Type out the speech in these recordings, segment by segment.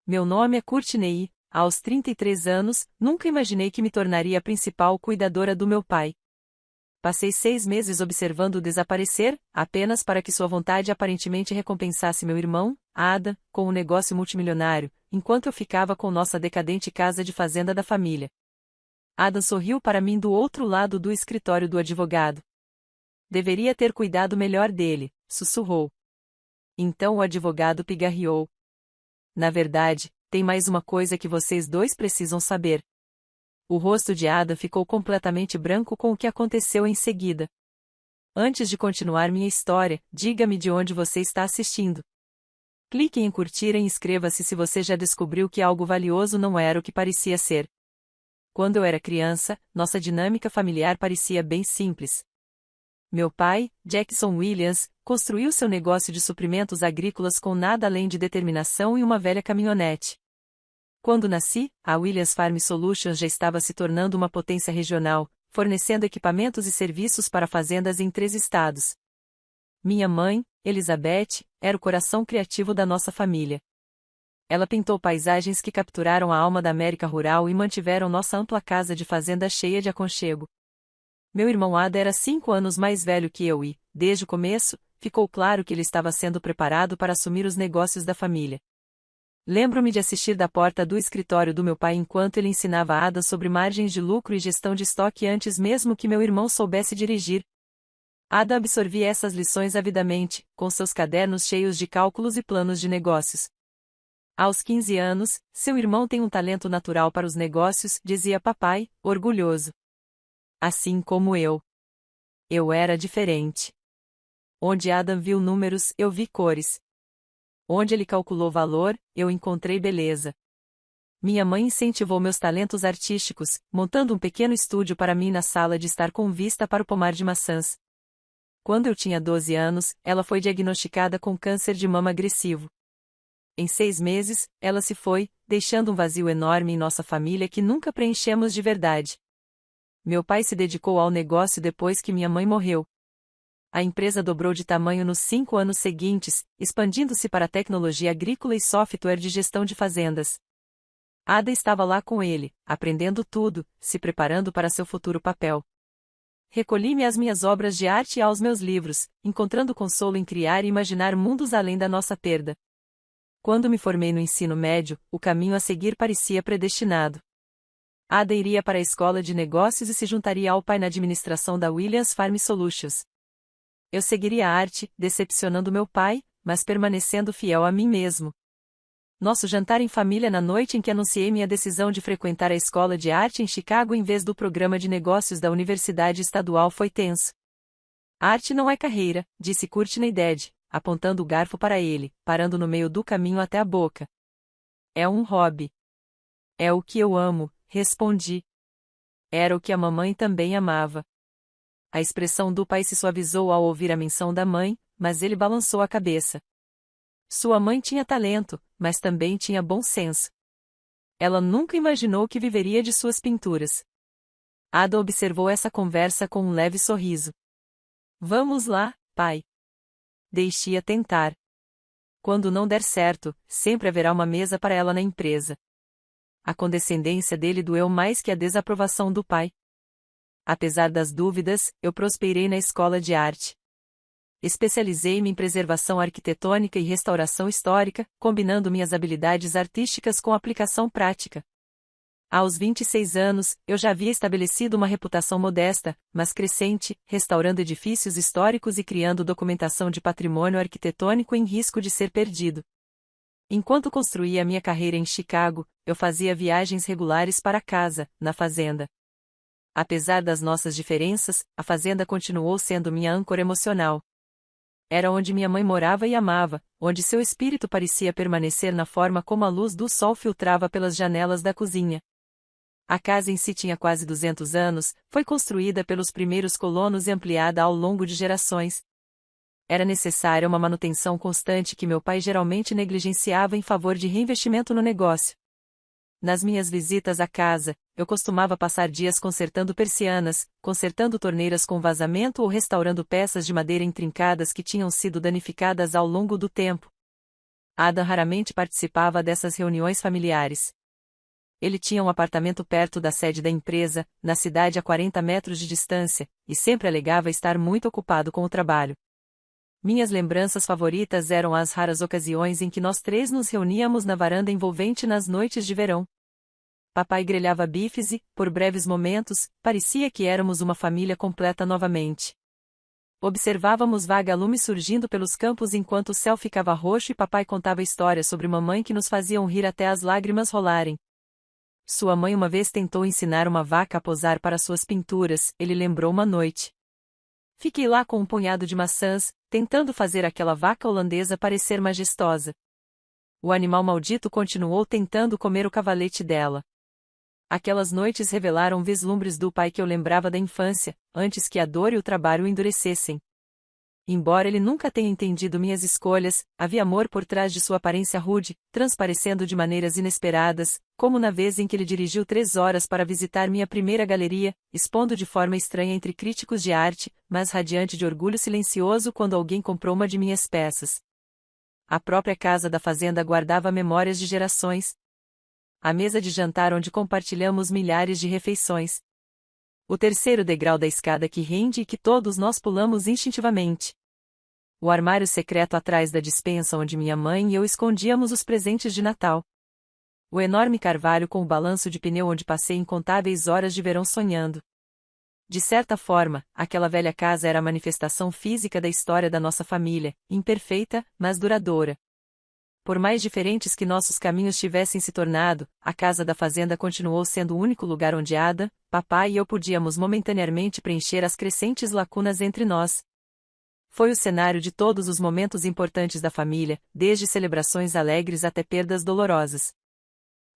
Meu nome é Courtney. Aos 33 anos, nunca imaginei que me tornaria a principal cuidadora do meu pai. Passei 6 meses observando-o desaparecer, apenas para que sua vontade aparentemente recompensasse meu irmão, Adam, com um negócio multimilionário, enquanto eu ficava com nossa decadente casa de fazenda da família. Adam sorriu para mim do outro lado do escritório do advogado. Deveria ter cuidado melhor dele, sussurrou. Então o advogado pigarreou. Na verdade, tem mais uma coisa que vocês dois precisam saber. O rosto de Adam ficou completamente branco com o que aconteceu em seguida. Antes de continuar minha história, diga-me de onde você está assistindo. Clique em curtir e inscreva-se se você já descobriu que algo valioso não era o que parecia ser. Quando eu era criança, nossa dinâmica familiar parecia bem simples. Meu pai, Jackson Williams, construiu seu negócio de suprimentos agrícolas com nada além de determinação e uma velha caminhonete. Quando nasci, a Williams Farm Solutions já estava se tornando uma potência regional, fornecendo equipamentos e serviços para fazendas em 3 estados. Minha mãe, Elizabeth, era o coração criativo da nossa família. Ela pintou paisagens que capturaram a alma da América rural e mantiveram nossa ampla casa de fazenda cheia de aconchego. Meu irmão Ada era 5 anos mais velho que eu e, desde o começo, ficou claro que ele estava sendo preparado para assumir os negócios da família. Lembro-me de assistir da porta do escritório do meu pai enquanto ele ensinava a Ada sobre margens de lucro e gestão de estoque antes mesmo que meu irmão soubesse dirigir. Ada absorvia essas lições avidamente, com seus cadernos cheios de cálculos e planos de negócios. Aos 15 anos, seu irmão tem um talento natural para os negócios, dizia papai, orgulhoso. Assim como eu. Eu era diferente. Onde Adam viu números, eu vi cores. Onde ele calculou valor, eu encontrei beleza. Minha mãe incentivou meus talentos artísticos, montando um pequeno estúdio para mim na sala de estar com vista para o pomar de maçãs. Quando eu tinha 12 anos, ela foi diagnosticada com câncer de mama agressivo. Em 6 meses, ela se foi, deixando um vazio enorme em nossa família que nunca preenchemos de verdade. Meu pai se dedicou ao negócio depois que minha mãe morreu. A empresa dobrou de tamanho nos 5 anos seguintes, expandindo-se para tecnologia agrícola e software de gestão de fazendas. Ada estava lá com ele, aprendendo tudo, se preparando para seu futuro papel. Recolhi-me às minhas obras de arte e aos meus livros, encontrando consolo em criar e imaginar mundos além da nossa perda. Quando me formei no ensino médio, o caminho a seguir parecia predestinado. Ada iria para a escola de negócios e se juntaria ao pai na administração da Williams Farm Solutions. Eu seguiria a arte, decepcionando meu pai, mas permanecendo fiel a mim mesmo. Nosso jantar em família na noite em que anunciei minha decisão de frequentar a escola de arte em Chicago em vez do programa de negócios da Universidade Estadual foi tenso. Arte não é carreira, disse Courtney Dead, apontando o garfo para ele, parando no meio do caminho até a boca. É um hobby. É o que eu amo. Respondi. Era o que a mamãe também amava. A expressão do pai se suavizou ao ouvir a menção da mãe, mas ele balançou a cabeça. Sua mãe tinha talento, mas também tinha bom senso. Ela nunca imaginou que viveria de suas pinturas. Ada observou essa conversa com um leve sorriso. Vamos lá, pai. Deixe-a tentar. Quando não der certo, sempre haverá uma mesa para ela na empresa. A condescendência dele doeu mais que a desaprovação do pai. Apesar das dúvidas, eu prosperei na escola de arte. Especializei-me em preservação arquitetônica e restauração histórica, combinando minhas habilidades artísticas com aplicação prática. Aos 26 anos, eu já havia estabelecido uma reputação modesta, mas crescente, restaurando edifícios históricos e criando documentação de patrimônio arquitetônico em risco de ser perdido. Enquanto construía minha carreira em Chicago, eu fazia viagens regulares para casa, na fazenda. Apesar das nossas diferenças, a fazenda continuou sendo minha âncora emocional. Era onde minha mãe morava e amava, onde seu espírito parecia permanecer na forma como a luz do sol filtrava pelas janelas da cozinha. A casa em si tinha quase 200 anos, foi construída pelos primeiros colonos e ampliada ao longo de gerações. Era necessária uma manutenção constante que meu pai geralmente negligenciava em favor de reinvestimento no negócio. Nas minhas visitas à casa, eu costumava passar dias consertando persianas, consertando torneiras com vazamento ou restaurando peças de madeira intrincadas que tinham sido danificadas ao longo do tempo. Adam raramente participava dessas reuniões familiares. Ele tinha um apartamento perto da sede da empresa, na cidade a 40 metros de distância, e sempre alegava estar muito ocupado com o trabalho. Minhas lembranças favoritas eram as raras ocasiões em que nós três nos reuníamos na varanda envolvente nas noites de verão. Papai grelhava bifes e, por breves momentos, parecia que éramos uma família completa novamente. Observávamos vagalumes surgindo pelos campos enquanto o céu ficava roxo e papai contava histórias sobre mamãe que nos faziam rir até as lágrimas rolarem. Sua mãe uma vez tentou ensinar uma vaca a posar para suas pinturas, ele lembrou uma noite. Fiquei lá com um punhado de maçãs, tentando fazer aquela vaca holandesa parecer majestosa. O animal maldito continuou tentando comer o cavalete dela. Aquelas noites revelaram vislumbres do pai que eu lembrava da infância, antes que a dor e o trabalho o endurecessem. Embora ele nunca tenha entendido minhas escolhas, havia amor por trás de sua aparência rude, transparecendo de maneiras inesperadas, como na vez em que ele dirigiu 3 horas para visitar minha primeira galeria, expondo de forma estranha entre críticos de arte, mas radiante de orgulho silencioso quando alguém comprou uma de minhas peças. A própria casa da fazenda guardava memórias de gerações. A mesa de jantar onde compartilhamos milhares de refeições. O terceiro degrau da escada que rende e que todos nós pulamos instintivamente. O armário secreto atrás da despensa onde minha mãe e eu escondíamos os presentes de Natal. O enorme carvalho com o balanço de pneu onde passei incontáveis horas de verão sonhando. De certa forma, aquela velha casa era a manifestação física da história da nossa família, imperfeita, mas duradoura. Por mais diferentes que nossos caminhos tivessem se tornado, a casa da fazenda continuou sendo o único lugar onde Ada, papai e eu podíamos momentaneamente preencher as crescentes lacunas entre nós. Foi o cenário de todos os momentos importantes da família, desde celebrações alegres até perdas dolorosas.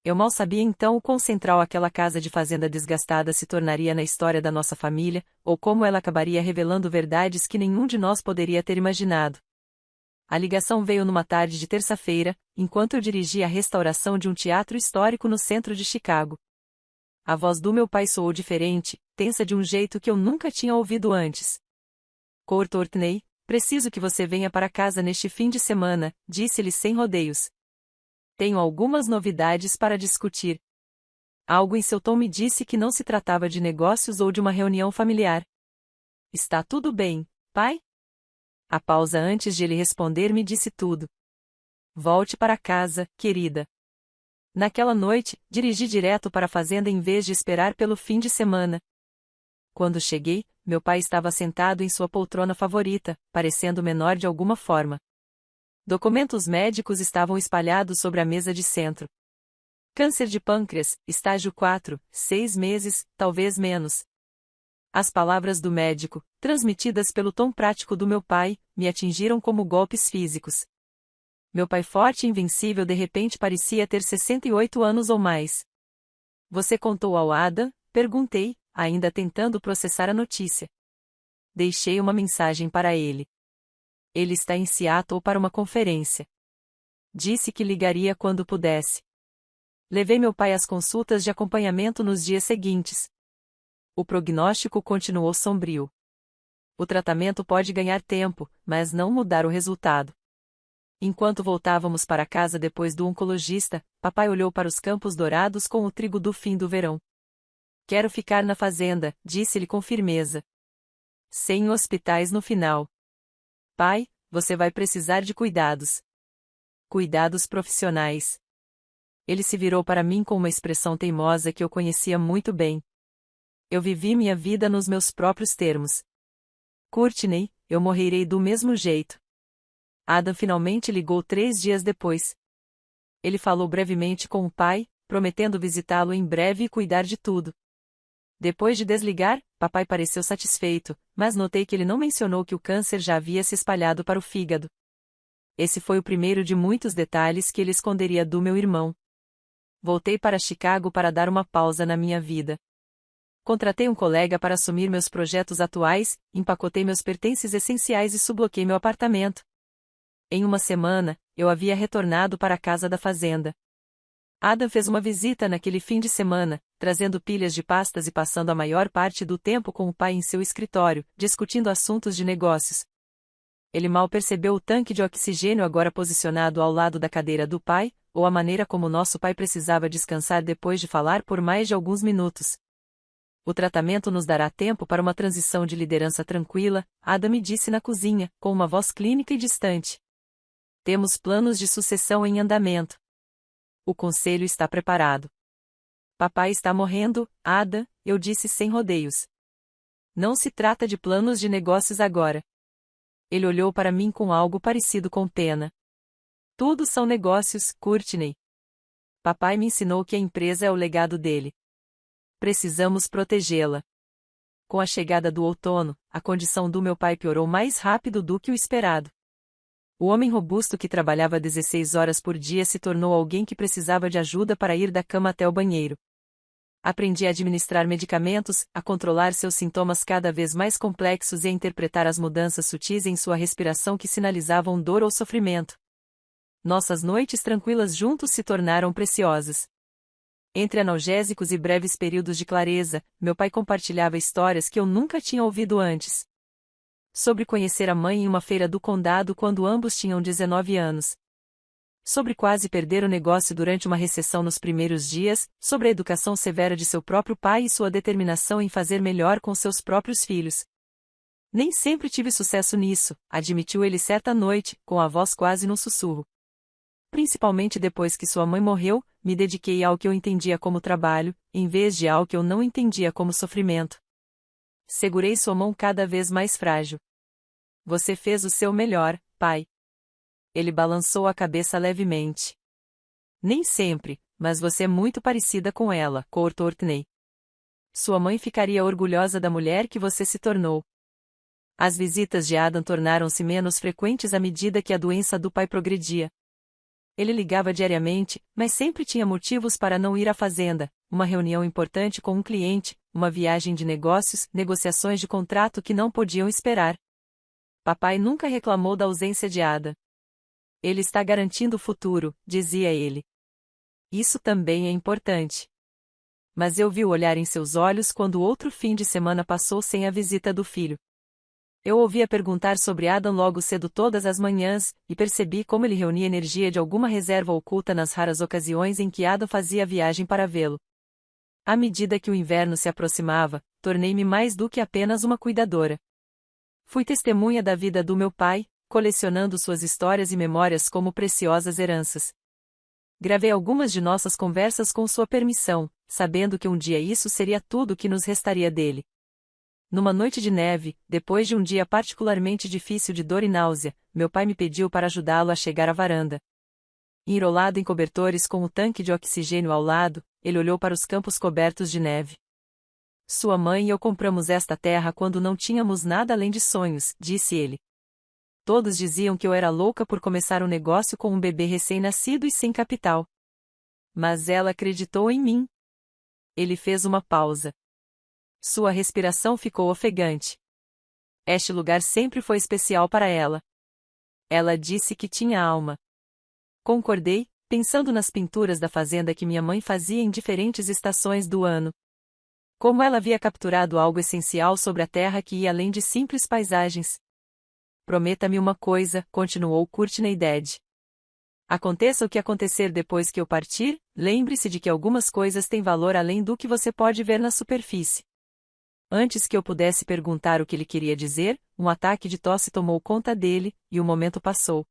Eu mal sabia então o quão central aquela casa de fazenda desgastada se tornaria na história da nossa família, ou como ela acabaria revelando verdades que nenhum de nós poderia ter imaginado. A ligação veio numa tarde de terça-feira, enquanto eu dirigia a restauração de um teatro histórico no centro de Chicago. A voz do meu pai soou diferente, tensa de um jeito que eu nunca tinha ouvido antes. Courtney, preciso que você venha para casa neste fim de semana, disse-lhe sem rodeios. Tenho algumas novidades para discutir. Algo em seu tom me disse que não se tratava de negócios ou de uma reunião familiar. Está tudo bem, pai? A pausa antes de ele responder me disse tudo. Volte para casa, querida. Naquela noite, dirigi direto para a fazenda em vez de esperar pelo fim de semana. Quando cheguei, meu pai estava sentado em sua poltrona favorita, parecendo menor de alguma forma. Documentos médicos estavam espalhados sobre a mesa de centro. Câncer de pâncreas, estágio 4, 6 meses, talvez menos. As palavras do médico, transmitidas pelo tom prático do meu pai, me atingiram como golpes físicos. Meu pai forte e invencível de repente parecia ter 68 anos ou mais. Você contou ao Adam? Perguntei, ainda tentando processar a notícia. Deixei uma mensagem para ele. Ele está em Seattle para uma conferência. Disse que ligaria quando pudesse. Levei meu pai às consultas de acompanhamento nos dias seguintes. O prognóstico continuou sombrio. O tratamento pode ganhar tempo, mas não mudar o resultado. Enquanto voltávamos para casa depois do oncologista, papai olhou para os campos dourados com o trigo do fim do verão. Quero ficar na fazenda, disse-lhe com firmeza. Sem hospitais no final. Pai, você vai precisar de cuidados. Cuidados profissionais. Ele se virou para mim com uma expressão teimosa que eu conhecia muito bem. Eu vivi minha vida nos meus próprios termos. Courtney, eu morrerei do mesmo jeito. Adam finalmente ligou 3 dias depois. Ele falou brevemente com o pai, prometendo visitá-lo em breve e cuidar de tudo. Depois de desligar, papai pareceu satisfeito, mas notei que ele não mencionou que o câncer já havia se espalhado para o fígado. Esse foi o primeiro de muitos detalhes que ele esconderia do meu irmão. Voltei para Chicago para dar uma pausa na minha vida. Contratei um colega para assumir meus projetos atuais, empacotei meus pertences essenciais e subloquei meu apartamento. Em uma semana, eu havia retornado para a casa da fazenda. Adam fez uma visita naquele fim de semana, trazendo pilhas de pastas e passando a maior parte do tempo com o pai em seu escritório, discutindo assuntos de negócios. Ele mal percebeu o tanque de oxigênio agora posicionado ao lado da cadeira do pai, ou a maneira como nosso pai precisava descansar depois de falar por mais de alguns minutos. O tratamento nos dará tempo para uma transição de liderança tranquila, Ada me disse na cozinha, com uma voz clínica e distante. Temos planos de sucessão em andamento. O conselho está preparado. Papai está morrendo, Ada, eu disse sem rodeios. Não se trata de planos de negócios agora. Ele olhou para mim com algo parecido com pena. Tudo são negócios, Courtney. Papai me ensinou que a empresa é o legado dele. Precisamos protegê-la. Com a chegada do outono, a condição do meu pai piorou mais rápido do que o esperado. O homem robusto que trabalhava 16 horas por dia se tornou alguém que precisava de ajuda para ir da cama até o banheiro. Aprendi a administrar medicamentos, a controlar seus sintomas cada vez mais complexos e a interpretar as mudanças sutis em sua respiração que sinalizavam dor ou sofrimento. Nossas noites tranquilas juntos se tornaram preciosas. Entre analgésicos e breves períodos de clareza, meu pai compartilhava histórias que eu nunca tinha ouvido antes. Sobre conhecer a mãe em uma feira do condado quando ambos tinham 19 anos. Sobre quase perder o negócio durante uma recessão nos primeiros dias, sobre a educação severa de seu próprio pai e sua determinação em fazer melhor com seus próprios filhos. Nem sempre tive sucesso nisso, admitiu ele certa noite, com a voz quase num sussurro. Principalmente depois que sua mãe morreu, me dediquei ao que eu entendia como trabalho, em vez de ao que eu não entendia como sofrimento. Segurei sua mão cada vez mais frágil. Você fez o seu melhor, pai. Ele balançou a cabeça levemente. Nem sempre, mas você é muito parecida com ela, Courtney. Sua mãe ficaria orgulhosa da mulher que você se tornou. As visitas de Adam tornaram-se menos frequentes à medida que a doença do pai progredia. Ele ligava diariamente, mas sempre tinha motivos para não ir à fazenda, uma reunião importante com um cliente, uma viagem de negócios, negociações de contrato que não podiam esperar. Papai nunca reclamou da ausência de Ada. Ele está garantindo o futuro, dizia ele. Isso também é importante. Mas eu vi o olhar em seus olhos quando outro fim de semana passou sem a visita do filho. Eu ouvia perguntar sobre Adam logo cedo todas as manhãs, e percebi como ele reunia energia de alguma reserva oculta nas raras ocasiões em que Adam fazia a viagem para vê-lo. À medida que o inverno se aproximava, tornei-me mais do que apenas uma cuidadora. Fui testemunha da vida do meu pai, colecionando suas histórias e memórias como preciosas heranças. Gravei algumas de nossas conversas com sua permissão, sabendo que um dia isso seria tudo que nos restaria dele. Numa noite de neve, depois de um dia particularmente difícil de dor e náusea, meu pai me pediu para ajudá-lo a chegar à varanda. Enrolado em cobertores com o tanque de oxigênio ao lado, ele olhou para os campos cobertos de neve. Sua mãe e eu compramos esta terra quando não tínhamos nada além de sonhos, disse ele. Todos diziam que eu era louca por começar um negócio com um bebê recém-nascido e sem capital. Mas ela acreditou em mim. Ele fez uma pausa. Sua respiração ficou ofegante. Este lugar sempre foi especial para ela. Ela disse que tinha alma. Concordei, pensando nas pinturas da fazenda que minha mãe fazia em diferentes estações do ano. Como ela havia capturado algo essencial sobre a terra que ia além de simples paisagens. Prometa-me uma coisa, continuou Courtney Dead. Aconteça o que acontecer depois que eu partir, lembre-se de que algumas coisas têm valor além do que você pode ver na superfície. Antes que eu pudesse perguntar o que ele queria dizer, um ataque de tosse tomou conta dele, e o momento passou.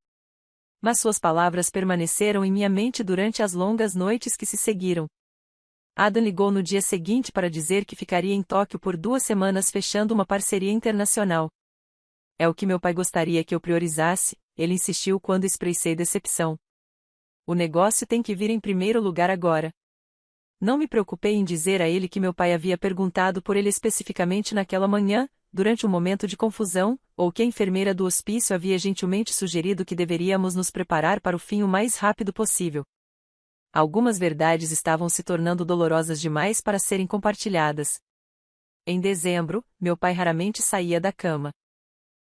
Mas suas palavras permaneceram em minha mente durante as longas noites que se seguiram. Adam ligou no dia seguinte para dizer que ficaria em Tóquio por 2 semanas fechando uma parceria internacional. É o que meu pai gostaria que eu priorizasse, ele insistiu quando expressei decepção. O negócio tem que vir em primeiro lugar agora. Não me preocupei em dizer a ele que meu pai havia perguntado por ele especificamente naquela manhã, durante um momento de confusão, ou que a enfermeira do hospício havia gentilmente sugerido que deveríamos nos preparar para o fim o mais rápido possível. Algumas verdades estavam se tornando dolorosas demais para serem compartilhadas. Em dezembro, meu pai raramente saía da cama.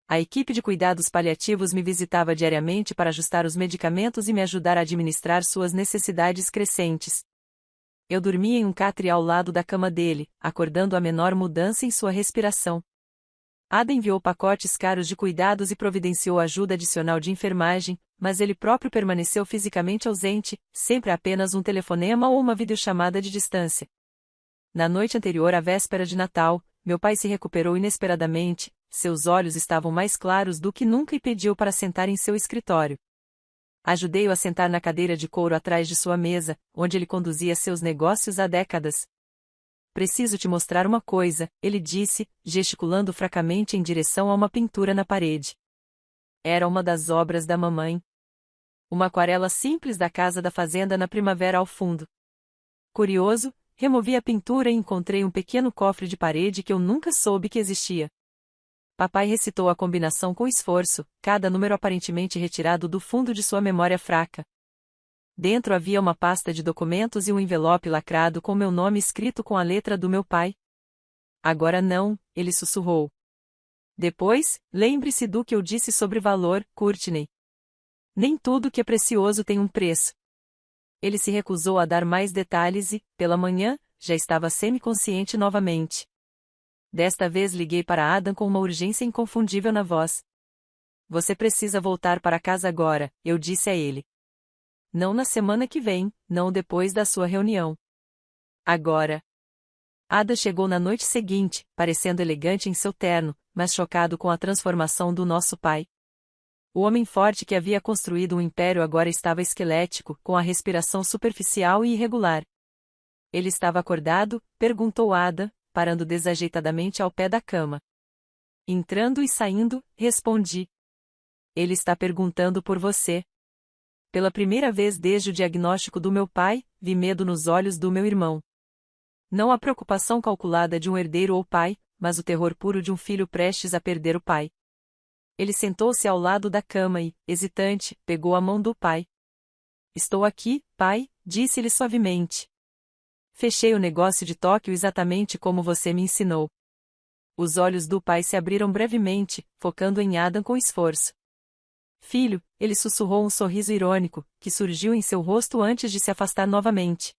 A equipe de cuidados paliativos me visitava diariamente para ajustar os medicamentos e me ajudar a administrar suas necessidades crescentes. Eu dormia em um catre ao lado da cama dele, acordando a menor mudança em sua respiração. Ada enviou pacotes caros de cuidados e providenciou ajuda adicional de enfermagem, mas ele próprio permaneceu fisicamente ausente, sempre a apenas um telefonema ou uma videochamada de distância. Na noite anterior à véspera de Natal, meu pai se recuperou inesperadamente, seus olhos estavam mais claros do que nunca e pediu para sentar em seu escritório. Ajudei-o a sentar na cadeira de couro atrás de sua mesa, onde ele conduzia seus negócios há décadas. Preciso te mostrar uma coisa, ele disse, gesticulando fracamente em direção a uma pintura na parede. Era uma das obras da mamãe. Uma aquarela simples da casa da fazenda na primavera ao fundo. Curioso, removi a pintura e encontrei um pequeno cofre de parede que eu nunca soube que existia. Papai recitou a combinação com esforço, cada número aparentemente retirado do fundo de sua memória fraca. Dentro havia uma pasta de documentos e um envelope lacrado com meu nome escrito com a letra do meu pai. Agora não, ele sussurrou. Depois, lembre-se do que eu disse sobre valor, Courtney. Nem tudo que é precioso tem um preço. Ele se recusou a dar mais detalhes e, pela manhã, já estava semiconsciente novamente. Desta vez liguei para Adam com uma urgência inconfundível na voz. Você precisa voltar para casa agora, eu disse a ele. Não na semana que vem, não depois da sua reunião. Agora. Ada chegou na noite seguinte, parecendo elegante em seu terno, mas chocado com a transformação do nosso pai. O homem forte que havia construído um império agora estava esquelético, com a respiração superficial e irregular. Ele estava acordado? Perguntou Ada, parando desajeitadamente ao pé da cama. Entrando e saindo, respondi. Ele está perguntando por você. Pela primeira vez desde o diagnóstico do meu pai, vi medo nos olhos do meu irmão. Não a preocupação calculada de um herdeiro ou pai, mas o terror puro de um filho prestes a perder o pai. Ele sentou-se ao lado da cama e, hesitante, pegou a mão do pai. Estou aqui, pai, disse-lhe suavemente. Fechei o negócio de Tóquio exatamente como você me ensinou. Os olhos do pai se abriram brevemente, focando em Adam com esforço. Filho, ele sussurrou um sorriso irônico, que surgiu em seu rosto antes de se afastar novamente.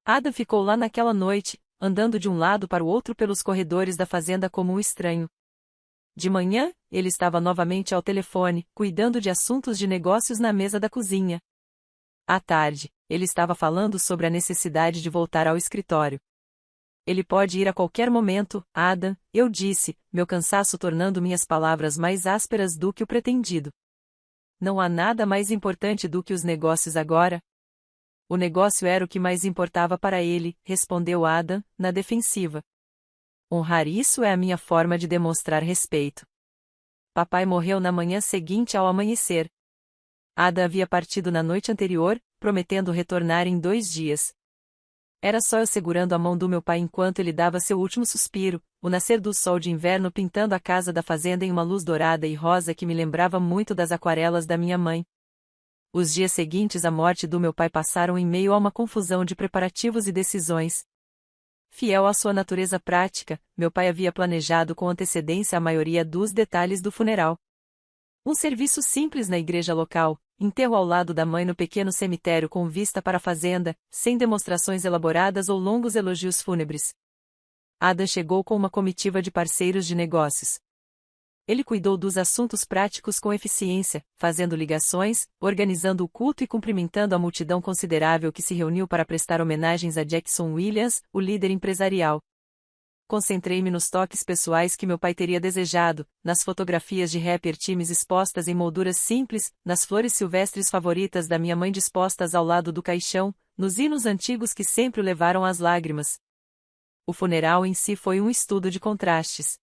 Adam ficou lá naquela noite, andando de um lado para o outro pelos corredores da fazenda como um estranho. De manhã, ele estava novamente ao telefone, cuidando de assuntos de negócios na mesa da cozinha. À tarde, ele estava falando sobre a necessidade de voltar ao escritório. Ele pode ir a qualquer momento, Adam, eu disse, meu cansaço tornando minhas palavras mais ásperas do que o pretendido. Não há nada mais importante do que os negócios agora? O negócio era o que mais importava para ele, respondeu Adam, na defensiva. Honrar isso é a minha forma de demonstrar respeito. Papai morreu na manhã seguinte ao amanhecer. Ada havia partido na noite anterior, prometendo retornar em 2 dias. Era só eu segurando a mão do meu pai enquanto ele dava seu último suspiro, o nascer do sol de inverno pintando a casa da fazenda em uma luz dourada e rosa que me lembrava muito das aquarelas da minha mãe. Os dias seguintes à morte do meu pai passaram em meio a uma confusão de preparativos e decisões. Fiel à sua natureza prática, meu pai havia planejado com antecedência a maioria dos detalhes do funeral. Um serviço simples na igreja local, enterro ao lado da mãe no pequeno cemitério com vista para a fazenda, sem demonstrações elaboradas ou longos elogios fúnebres. Adam chegou com uma comitiva de parceiros de negócios. Ele cuidou dos assuntos práticos com eficiência, fazendo ligações, organizando o culto e cumprimentando a multidão considerável que se reuniu para prestar homenagens a Jackson Williams, o líder empresarial. Concentrei-me nos toques pessoais que meu pai teria desejado, nas fotografias de rapper times expostas em molduras simples, nas flores silvestres favoritas da minha mãe dispostas ao lado do caixão, nos hinos antigos que sempre o levaram às lágrimas. O funeral em si foi um estudo de contrastes.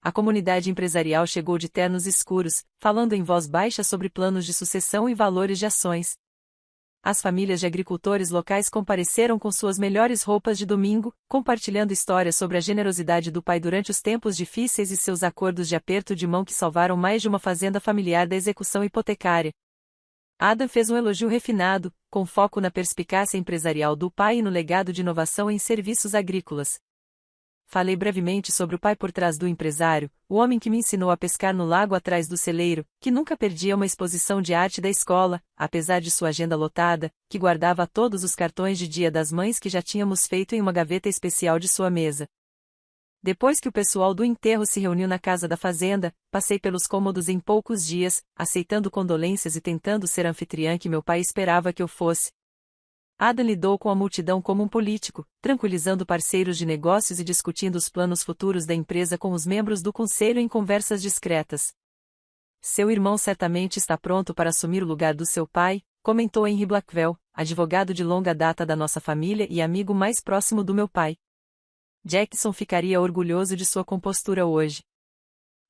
A comunidade empresarial chegou de ternos escuros, falando em voz baixa sobre planos de sucessão e valores de ações. As famílias de agricultores locais compareceram com suas melhores roupas de domingo, compartilhando histórias sobre a generosidade do pai durante os tempos difíceis e seus acordos de aperto de mão que salvaram mais de uma fazenda familiar da execução hipotecária. Adam fez um elogio refinado, com foco na perspicácia empresarial do pai e no legado de inovação em serviços agrícolas. Falei brevemente sobre o pai por trás do empresário, o homem que me ensinou a pescar no lago atrás do celeiro, que nunca perdia uma exposição de arte da escola, apesar de sua agenda lotada, que guardava todos os cartões de Dia das Mães que já tínhamos feito em uma gaveta especial de sua mesa. Depois que o pessoal do enterro se reuniu na casa da fazenda, passei pelos cômodos em poucos dias, aceitando condolências e tentando ser a anfitriã que meu pai esperava que eu fosse. Adam lidou com a multidão como um político, tranquilizando parceiros de negócios e discutindo os planos futuros da empresa com os membros do conselho em conversas discretas. Seu irmão certamente está pronto para assumir o lugar do seu pai, comentou Henry Blackwell, advogado de longa data da nossa família e amigo mais próximo do meu pai. Jackson ficaria orgulhoso de sua compostura hoje.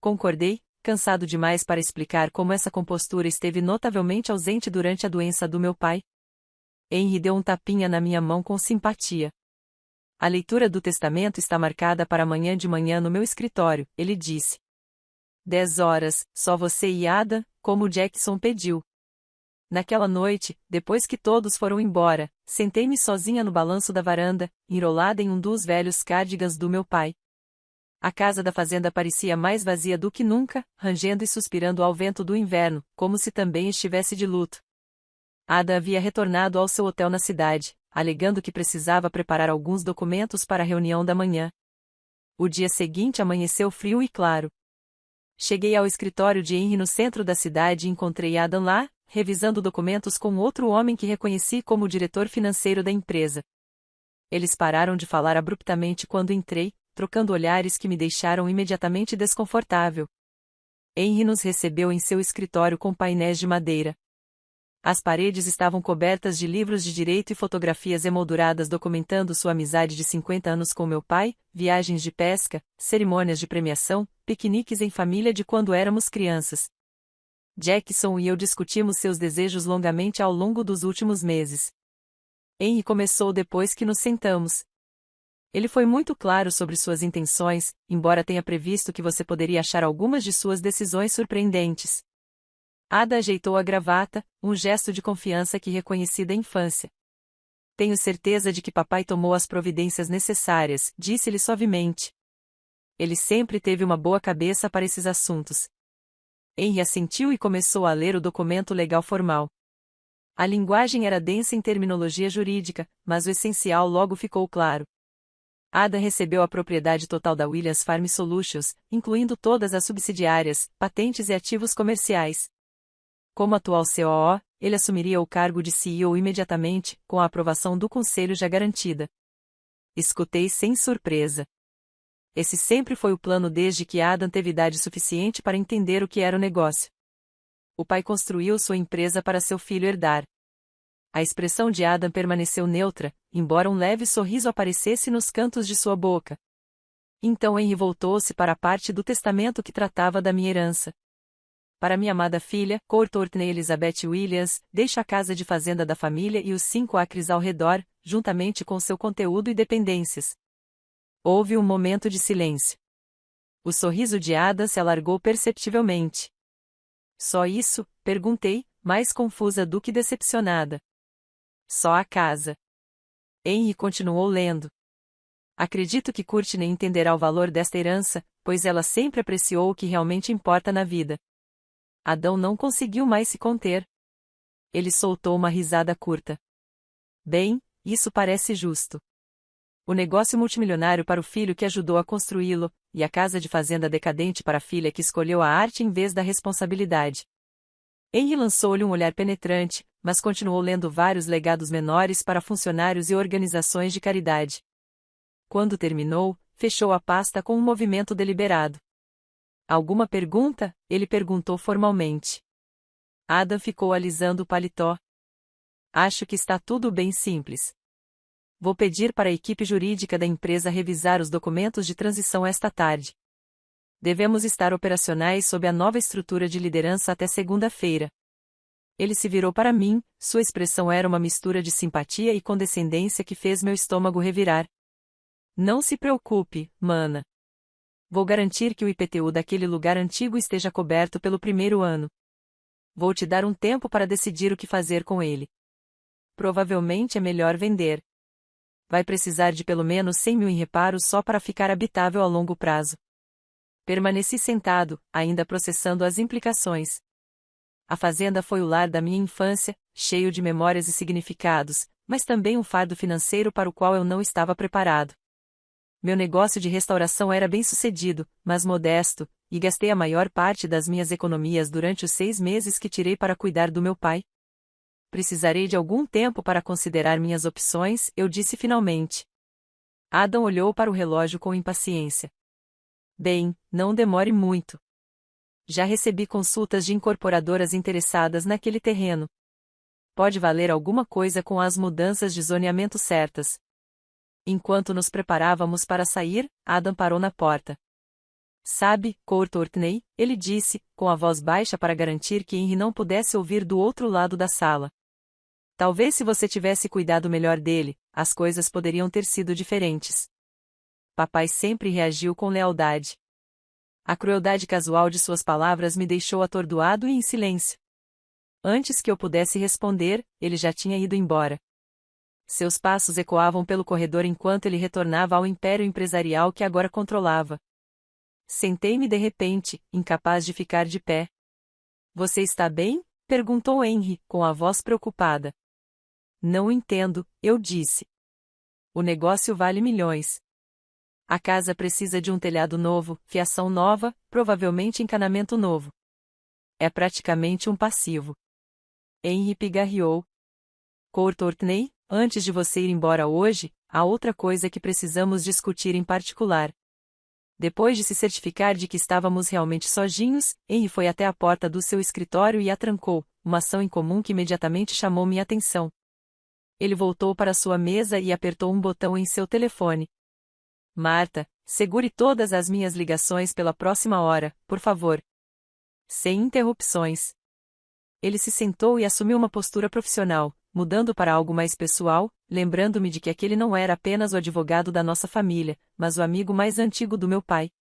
Concordei, cansado demais para explicar como essa compostura esteve notavelmente ausente durante a doença do meu pai. Henry deu um tapinha na minha mão com simpatia. A leitura do testamento está marcada para amanhã de manhã no meu escritório, ele disse. 10 horas, só você e Ada, como Jackson pediu. Naquela noite, depois que todos foram embora, sentei-me sozinha no balanço da varanda, enrolada em um dos velhos cardigans do meu pai. A casa da fazenda parecia mais vazia do que nunca, rangendo e suspirando ao vento do inverno, como se também estivesse de luto. Ada havia retornado ao seu hotel na cidade, alegando que precisava preparar alguns documentos para a reunião da manhã. O dia seguinte amanheceu frio e claro. Cheguei ao escritório de Henry no centro da cidade e encontrei Adam lá, revisando documentos com outro homem que reconheci como o diretor financeiro da empresa. Eles pararam de falar abruptamente quando entrei, trocando olhares que me deixaram imediatamente desconfortável. Henry nos recebeu em seu escritório com painéis de madeira. As paredes estavam cobertas de livros de direito e fotografias emolduradas documentando sua amizade de 50 anos com meu pai, viagens de pesca, cerimônias de premiação, piqueniques em família de quando éramos crianças. Jackson e eu discutimos seus desejos longamente ao longo dos últimos meses. Henry começou depois que nos sentamos. Ele foi muito claro sobre suas intenções, embora tenha previsto que você poderia achar algumas de suas decisões surpreendentes. Ada ajeitou a gravata, um gesto de confiança que reconheci da infância. Tenho certeza de que papai tomou as providências necessárias, disse-lhe suavemente. Ele sempre teve uma boa cabeça para esses assuntos. Henry assentiu e começou a ler o documento legal formal. A linguagem era densa em terminologia jurídica, mas o essencial logo ficou claro. Ada recebeu a propriedade total da Williams Farm Solutions, incluindo todas as subsidiárias, patentes e ativos comerciais. Como atual COO, ele assumiria o cargo de CEO imediatamente, com a aprovação do conselho já garantida. Escutei sem surpresa. Esse sempre foi o plano desde que Adam teve idade suficiente para entender o que era o negócio. O pai construiu sua empresa para seu filho herdar. A expressão de Adam permaneceu neutra, embora um leve sorriso aparecesse nos cantos de sua boca. Então Henry voltou-se para a parte do testamento que tratava da minha herança. Para minha amada filha, Courtney Elizabeth Williams, deixo a casa de fazenda da família e os 5 acres ao redor, juntamente com seu conteúdo e dependências. Houve um momento de silêncio. O sorriso de Ada se alargou perceptivelmente. Só isso? Perguntei, mais confusa do que decepcionada. Só a casa. Henry continuou lendo. Acredito que Courtney entenderá o valor desta herança, pois ela sempre apreciou o que realmente importa na vida. Adão não conseguiu mais se conter. Ele soltou uma risada curta. Bem, isso parece justo. O negócio multimilionário para o filho que ajudou a construí-lo, e a casa de fazenda decadente para a filha que escolheu a arte em vez da responsabilidade. Henry lançou-lhe um olhar penetrante, mas continuou lendo vários legados menores para funcionários e organizações de caridade. Quando terminou, fechou a pasta com um movimento deliberado. Alguma pergunta? Ele perguntou formalmente. Adam ficou alisando o paletó. Acho que está tudo bem simples. Vou pedir para a equipe jurídica da empresa revisar os documentos de transição esta tarde. Devemos estar operacionais sob a nova estrutura de liderança até segunda-feira. Ele se virou para mim, sua expressão era uma mistura de simpatia e condescendência que fez meu estômago revirar. Não se preocupe, mana. Vou garantir que o IPTU daquele lugar antigo esteja coberto pelo primeiro ano. Vou te dar um tempo para decidir o que fazer com ele. Provavelmente é melhor vender. Vai precisar de pelo menos 100 mil em reparos só para ficar habitável a longo prazo. Permaneci sentado, ainda processando as implicações. A fazenda foi o lar da minha infância, cheio de memórias e significados, mas também um fardo financeiro para o qual eu não estava preparado. Meu negócio de restauração era bem-sucedido, mas modesto, e gastei a maior parte das minhas economias durante os 6 meses que tirei para cuidar do meu pai. Precisarei de algum tempo para considerar minhas opções, eu disse finalmente. Adam olhou para o relógio com impaciência. Bem, não demore muito. Já recebi consultas de incorporadoras interessadas naquele terreno. Pode valer alguma coisa com as mudanças de zoneamento certas. Enquanto nos preparávamos para sair, Adam parou na porta. Sabe, Courtney, ele disse, com a voz baixa para garantir que Henry não pudesse ouvir do outro lado da sala. Talvez se você tivesse cuidado melhor dele, as coisas poderiam ter sido diferentes. Papai sempre reagiu com lealdade. A crueldade casual de suas palavras me deixou atordoado e em silêncio. Antes que eu pudesse responder, ele já tinha ido embora. Seus passos ecoavam pelo corredor enquanto ele retornava ao império empresarial que agora controlava. Sentei-me de repente, incapaz de ficar de pé. Você está bem? Perguntou Henry, com a voz preocupada. Não entendo, eu disse. O negócio vale milhões. A casa precisa de um telhado novo, fiação nova, provavelmente encanamento novo. É praticamente um passivo. Henry pigarreou. Courtney, antes de você ir embora hoje, há outra coisa que precisamos discutir em particular. Depois de se certificar de que estávamos realmente sozinhos, Henry foi até a porta do seu escritório e a trancou, uma ação incomum que imediatamente chamou minha atenção. Ele voltou para sua mesa e apertou um botão em seu telefone. Marta, segure todas as minhas ligações pela próxima hora, por favor. Sem interrupções. Ele se sentou e assumiu uma postura profissional, mudando para algo mais pessoal, lembrando-me de que aquele não era apenas o advogado da nossa família, mas o amigo mais antigo do meu pai.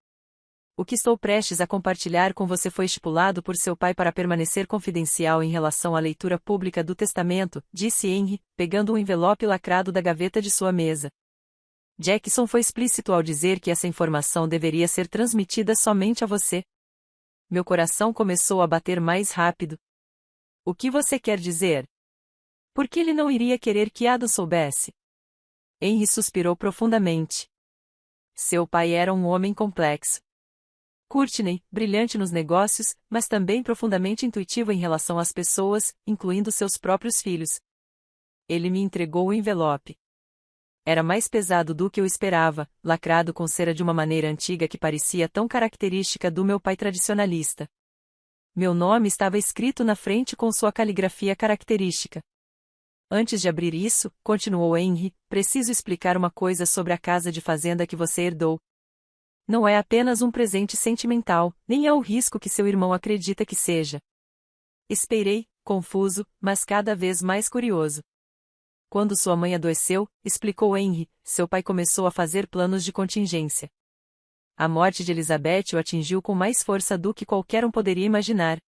O que estou prestes a compartilhar com você foi estipulado por seu pai para permanecer confidencial em relação à leitura pública do testamento, disse Henry, pegando um envelope lacrado da gaveta de sua mesa. Jackson foi explícito ao dizer que essa informação deveria ser transmitida somente a você. Meu coração começou a bater mais rápido. O que você quer dizer? Por que ele não iria querer que Adam soubesse? Henry suspirou profundamente. Seu pai era um homem complexo. Courtney, brilhante nos negócios, mas também profundamente intuitivo em relação às pessoas, incluindo seus próprios filhos. Ele me entregou o envelope. Era mais pesado do que eu esperava, lacrado com cera de uma maneira antiga que parecia tão característica do meu pai tradicionalista. Meu nome estava escrito na frente com sua caligrafia característica. Antes de abrir isso, continuou Henry, preciso explicar uma coisa sobre a casa de fazenda que você herdou. Não é apenas um presente sentimental, nem é o risco que seu irmão acredita que seja. Esperei, confuso, mas cada vez mais curioso. Quando sua mãe adoeceu, explicou Henry, seu pai começou a fazer planos de contingência. A morte de Elizabeth o atingiu com mais força do que qualquer um poderia imaginar.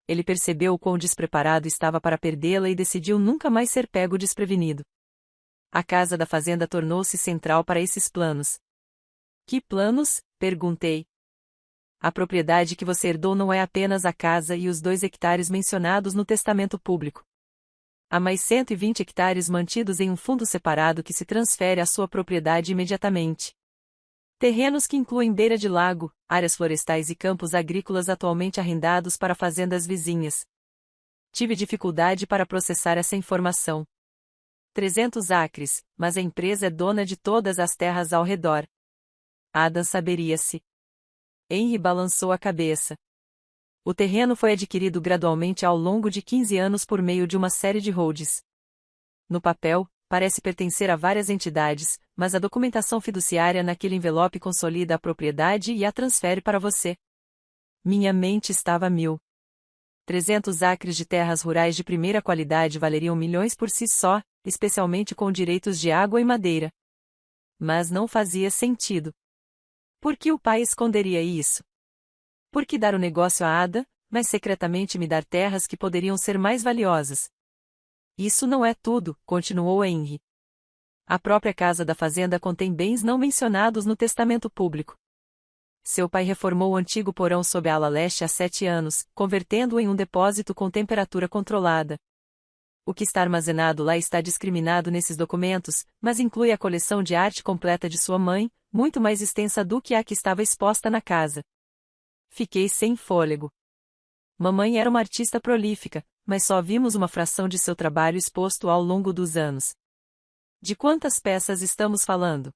Ele percebeu o quão despreparado estava para perdê-la e decidiu nunca mais ser pego desprevenido. A casa da fazenda tornou-se central para esses planos. Que planos? Perguntei. A propriedade que você herdou não é apenas a casa e os 2 hectares mencionados no testamento público. Há mais 120 hectares mantidos em um fundo separado que se transfere à sua propriedade imediatamente. Terrenos que incluem beira de lago, áreas florestais e campos agrícolas atualmente arrendados para fazendas vizinhas. Tive dificuldade para processar essa informação. 300 acres, mas a empresa é dona de todas as terras ao redor. Adam saberia-se. Henry balançou a cabeça. O terreno foi adquirido gradualmente ao longo de 15 anos por meio de uma série de holds. No papel, parece pertencer a várias entidades, mas a documentação fiduciária naquele envelope consolida a propriedade e a transfere para você. Minha mente estava a mil. 300 acres de terras rurais de primeira qualidade valeriam milhões por si só, especialmente com direitos de água e madeira. Mas não fazia sentido. Por que o pai esconderia isso? Por que dar o negócio a Ada, mas secretamente me dar terras que poderiam ser mais valiosas? Isso não é tudo, continuou Henry. A própria casa da fazenda contém bens não mencionados no testamento público. Seu pai reformou o antigo porão sob a ala leste há 7 anos, convertendo-o em um depósito com temperatura controlada. O que está armazenado lá está discriminado nesses documentos, mas inclui a coleção de arte completa de sua mãe, muito mais extensa do que a que estava exposta na casa. Fiquei sem fôlego. Mamãe era uma artista prolífica, mas só vimos uma fração de seu trabalho exposto ao longo dos anos. De quantas peças estamos falando?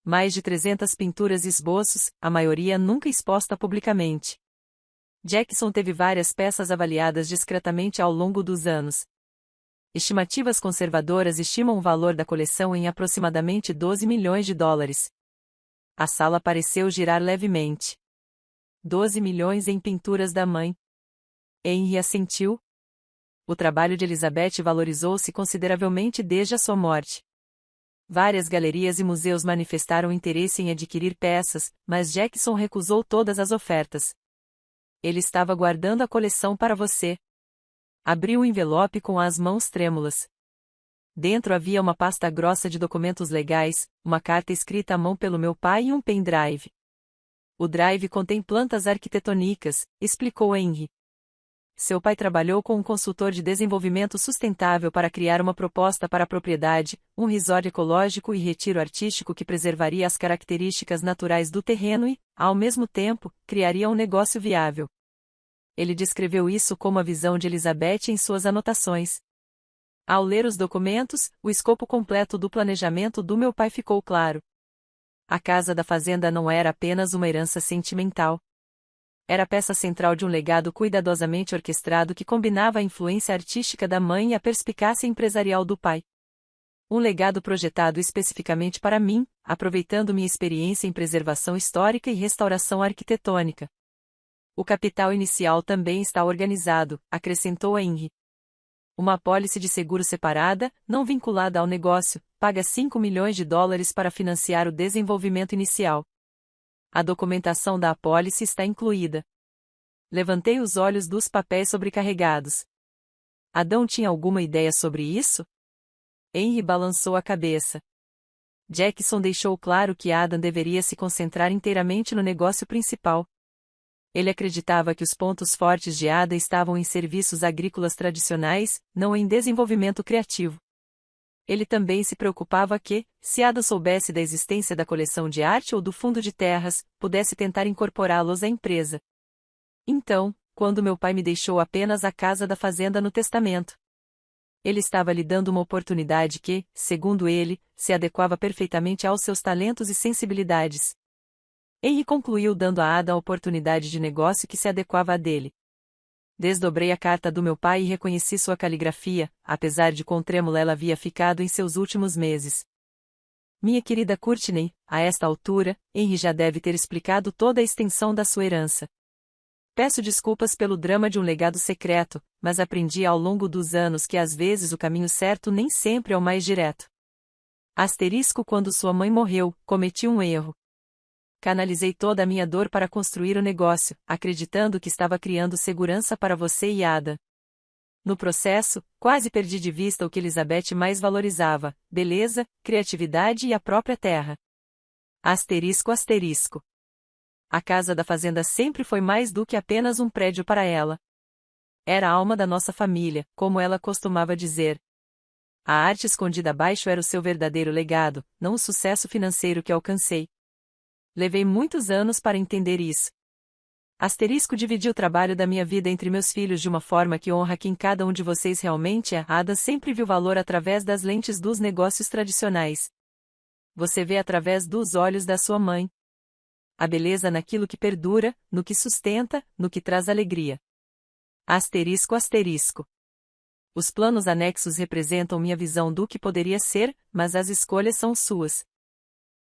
Mais de 300 pinturas e esboços, a maioria nunca exposta publicamente. Jackson teve várias peças avaliadas discretamente ao longo dos anos. Estimativas conservadoras estimam o valor da coleção em aproximadamente 12 milhões de dólares. A sala pareceu girar levemente. 12 milhões em pinturas da mãe. Henry assentiu. O trabalho de Elizabeth valorizou-se consideravelmente desde a sua morte. Várias galerias e museus manifestaram interesse em adquirir peças, mas Jackson recusou todas as ofertas. Ele estava guardando a coleção para você. Abriu o envelope com as mãos trêmulas. Dentro havia uma pasta grossa de documentos legais, uma carta escrita à mão pelo meu pai e um pendrive. O drive contém plantas arquitetônicas, explicou Henry. Seu pai trabalhou com um consultor de desenvolvimento sustentável para criar uma proposta para a propriedade, um resort ecológico e retiro artístico que preservaria as características naturais do terreno e, ao mesmo tempo, criaria um negócio viável. Ele descreveu isso como a visão de Elizabeth em suas anotações. Ao ler os documentos, o escopo completo do planejamento do meu pai ficou claro. A casa da fazenda não era apenas uma herança sentimental. Era a peça central de um legado cuidadosamente orquestrado que combinava a influência artística da mãe e a perspicácia empresarial do pai. Um legado projetado especificamente para mim, aproveitando minha experiência em preservação histórica e restauração arquitetônica. O capital inicial também está organizado, acrescentou Henry. Uma apólice de seguro separada, não vinculada ao negócio, paga 5 milhões de dólares para financiar o desenvolvimento inicial. A documentação da apólice está incluída. Levantei os olhos dos papéis sobrecarregados. Adão tinha alguma ideia sobre isso? Henry balançou a cabeça. Jackson deixou claro que Adam deveria se concentrar inteiramente no negócio principal. Ele acreditava que os pontos fortes de Ada estavam em serviços agrícolas tradicionais, não em desenvolvimento criativo. Ele também se preocupava que, se Ada soubesse da existência da coleção de arte ou do fundo de terras, pudesse tentar incorporá-los à empresa. Então, quando meu pai me deixou apenas a casa da fazenda no testamento, ele estava lhe dando uma oportunidade que, segundo ele, se adequava perfeitamente aos seus talentos e sensibilidades. Henry concluiu dando a Ada a oportunidade de negócio que se adequava à dele. Desdobrei a carta do meu pai e reconheci sua caligrafia, apesar de quão trêmula ela havia ficado em seus últimos meses. Minha querida Courtney, a esta altura, Henry já deve ter explicado toda a extensão da sua herança. Peço desculpas pelo drama de um legado secreto, mas aprendi ao longo dos anos que às vezes o caminho certo nem sempre é o mais direto. Asterisco quando sua mãe morreu, cometi um erro. Canalizei toda a minha dor para construir o negócio, acreditando que estava criando segurança para você e Ada. No processo, quase perdi de vista o que Elizabeth mais valorizava: beleza, criatividade e a própria terra. Asterisco asterisco. A casa da fazenda sempre foi mais do que apenas um prédio para ela. Era a alma da nossa família, como ela costumava dizer. A arte escondida abaixo era o seu verdadeiro legado, não o sucesso financeiro que alcancei. Levei muitos anos para entender isso. Asterisco dividi o trabalho da minha vida entre meus filhos de uma forma que honra quem cada um de vocês realmente é. Ada sempre viu valor através das lentes dos negócios tradicionais. Você vê através dos olhos da sua mãe. A beleza naquilo que perdura, no que sustenta, no que traz alegria. Asterisco asterisco. Os planos anexos representam minha visão do que poderia ser, mas as escolhas são suas.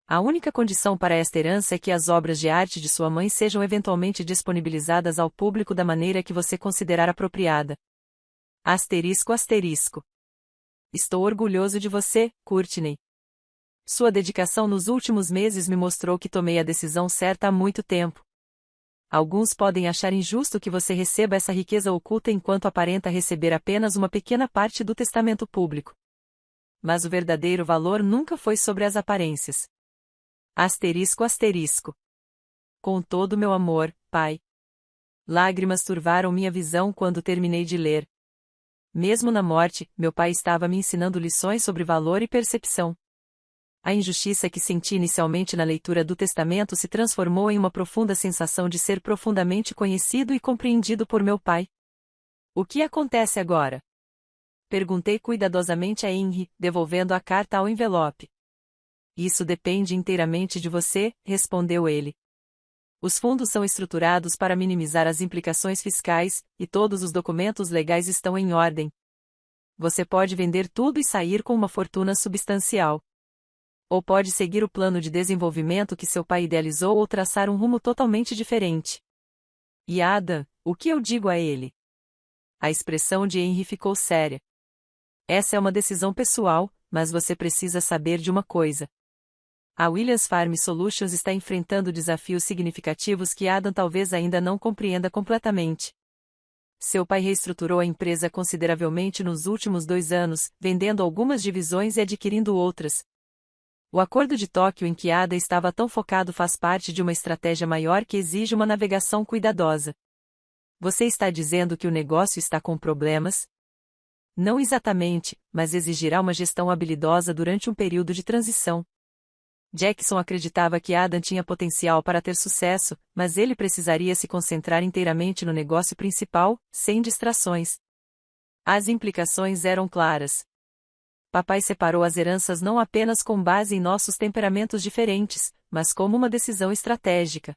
A única condição para esta herança é que as obras de arte de sua mãe sejam eventualmente disponibilizadas ao público da maneira que você considerar apropriada. Asterisco asterisco. Estou orgulhoso de você, Courtney. Sua dedicação nos últimos meses me mostrou que tomei a decisão certa há muito tempo. Alguns podem achar injusto que você receba essa riqueza oculta enquanto aparenta receber apenas uma pequena parte do testamento público. Mas o verdadeiro valor nunca foi sobre as aparências. Asterisco asterisco. Com todo meu amor, pai. Lágrimas turvaram minha visão quando terminei de ler. Mesmo na morte, meu pai estava me ensinando lições sobre valor e percepção. A injustiça que senti inicialmente na leitura do testamento se transformou em uma profunda sensação de ser profundamente conhecido e compreendido por meu pai. O que acontece agora? Perguntei cuidadosamente a Henry, devolvendo a carta ao envelope. Isso depende inteiramente de você, respondeu ele. Os fundos são estruturados para minimizar as implicações fiscais, e todos os documentos legais estão em ordem. Você pode vender tudo e sair com uma fortuna substancial. Ou pode seguir o plano de desenvolvimento que seu pai idealizou ou traçar um rumo totalmente diferente. E Adam, o que eu digo a ele? A expressão de Henry ficou séria. Essa é uma decisão pessoal, mas você precisa saber de uma coisa. A Williams Farm Solutions está enfrentando desafios significativos que Adam talvez ainda não compreenda completamente. Seu pai reestruturou a empresa consideravelmente nos últimos 2 anos, vendendo algumas divisões e adquirindo outras. O Acordo de Tóquio em que Adam estava tão focado faz parte de uma estratégia maior que exige uma navegação cuidadosa. Você está dizendo que o negócio está com problemas? Não exatamente, mas exigirá uma gestão habilidosa durante um período de transição. Jackson acreditava que Adam tinha potencial para ter sucesso, mas ele precisaria se concentrar inteiramente no negócio principal, sem distrações. As implicações eram claras. Papai separou as heranças não apenas com base em nossos temperamentos diferentes, mas como uma decisão estratégica.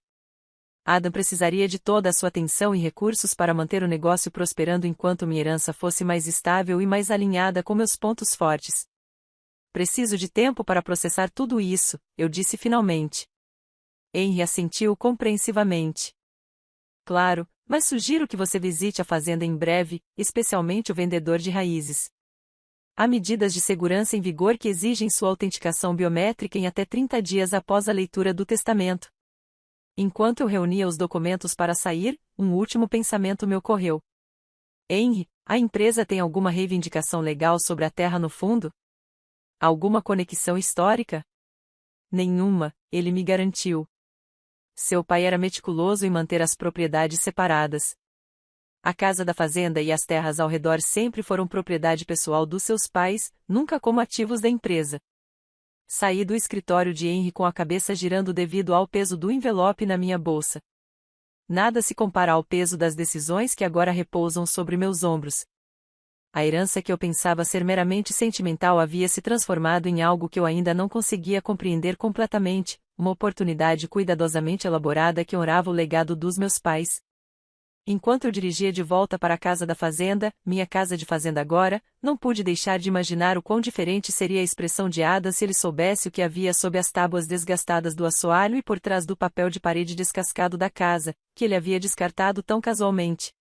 Adam precisaria de toda a sua atenção e recursos para manter o negócio prosperando enquanto minha herança fosse mais estável e mais alinhada com meus pontos fortes. Preciso de tempo para processar tudo isso, eu disse finalmente. Henry assentiu compreensivamente. Claro, mas sugiro que você visite a fazenda em breve, especialmente o vendedor de raízes. Há medidas de segurança em vigor que exigem sua autenticação biométrica em até 30 dias após a leitura do testamento. Enquanto eu reunia os documentos para sair, um último pensamento me ocorreu. Henry, a empresa tem alguma reivindicação legal sobre a terra no fundo? Alguma conexão histórica? Nenhuma, ele me garantiu. Seu pai era meticuloso em manter as propriedades separadas. A casa da fazenda e as terras ao redor sempre foram propriedade pessoal dos seus pais, nunca como ativos da empresa. Saí do escritório de Henry com a cabeça girando devido ao peso do envelope na minha bolsa. Nada se compara ao peso das decisões que agora repousam sobre meus ombros. A herança que eu pensava ser meramente sentimental havia se transformado em algo que eu ainda não conseguia compreender completamente, uma oportunidade cuidadosamente elaborada que honrava o legado dos meus pais. Enquanto eu dirigia de volta para a casa da fazenda, minha casa de fazenda agora, não pude deixar de imaginar o quão diferente seria a expressão de Adam se ele soubesse o que havia sob as tábuas desgastadas do assoalho e por trás do papel de parede descascado da casa, que ele havia descartado tão casualmente.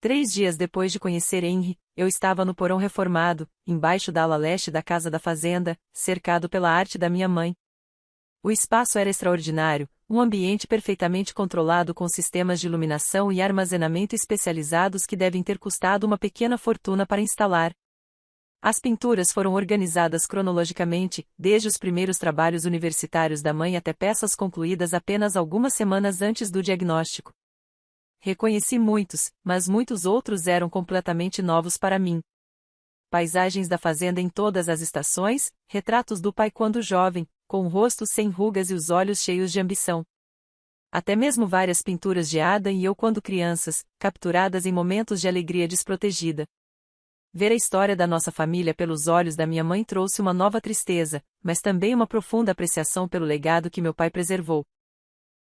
3 dias depois de conhecer Henry, eu estava no porão reformado, embaixo da ala leste da casa da fazenda, cercado pela arte da minha mãe. O espaço era extraordinário, um ambiente perfeitamente controlado com sistemas de iluminação e armazenamento especializados que devem ter custado uma pequena fortuna para instalar. As pinturas foram organizadas cronologicamente, desde os primeiros trabalhos universitários da mãe até peças concluídas apenas algumas semanas antes do diagnóstico. Reconheci muitos, mas muitos outros eram completamente novos para mim. Paisagens da fazenda em todas as estações, retratos do pai quando jovem, com o rosto sem rugas e os olhos cheios de ambição. Até mesmo várias pinturas de Adam e eu quando crianças, capturadas em momentos de alegria desprotegida. Ver a história da nossa família pelos olhos da minha mãe trouxe uma nova tristeza, mas também uma profunda apreciação pelo legado que meu pai preservou.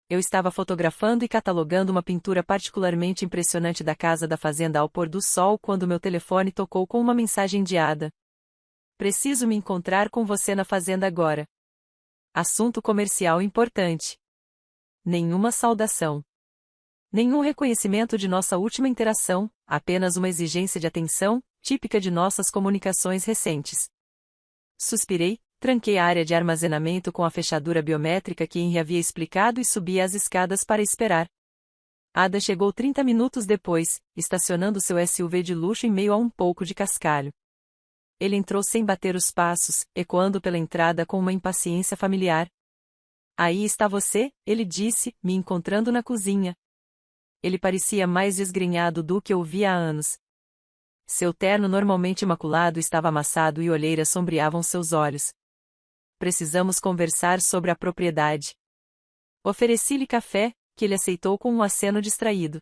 Eu estava fotografando e catalogando uma pintura particularmente impressionante da casa da fazenda ao pôr do sol quando meu telefone tocou com uma mensagem de Ada. Preciso me encontrar com você na fazenda agora. Assunto comercial importante. Nenhuma saudação. Nenhum reconhecimento de nossa última interação, apenas uma exigência de atenção, típica de nossas comunicações recentes. Suspirei, tranquei a área de armazenamento com a fechadura biométrica que Henry havia explicado e subi as escadas para esperar. Ada chegou 30 minutos depois, estacionando seu SUV de luxo em meio a um pouco de cascalho. Ele entrou sem bater os passos, ecoando pela entrada com uma impaciência familiar. Aí está você, ele disse, me encontrando na cozinha. Ele parecia mais desgrenhado do que eu via há anos. Seu terno normalmente imaculado estava amassado e olheiras sombreavam seus olhos. Precisamos conversar sobre a propriedade. Ofereci-lhe café, que ele aceitou com um aceno distraído.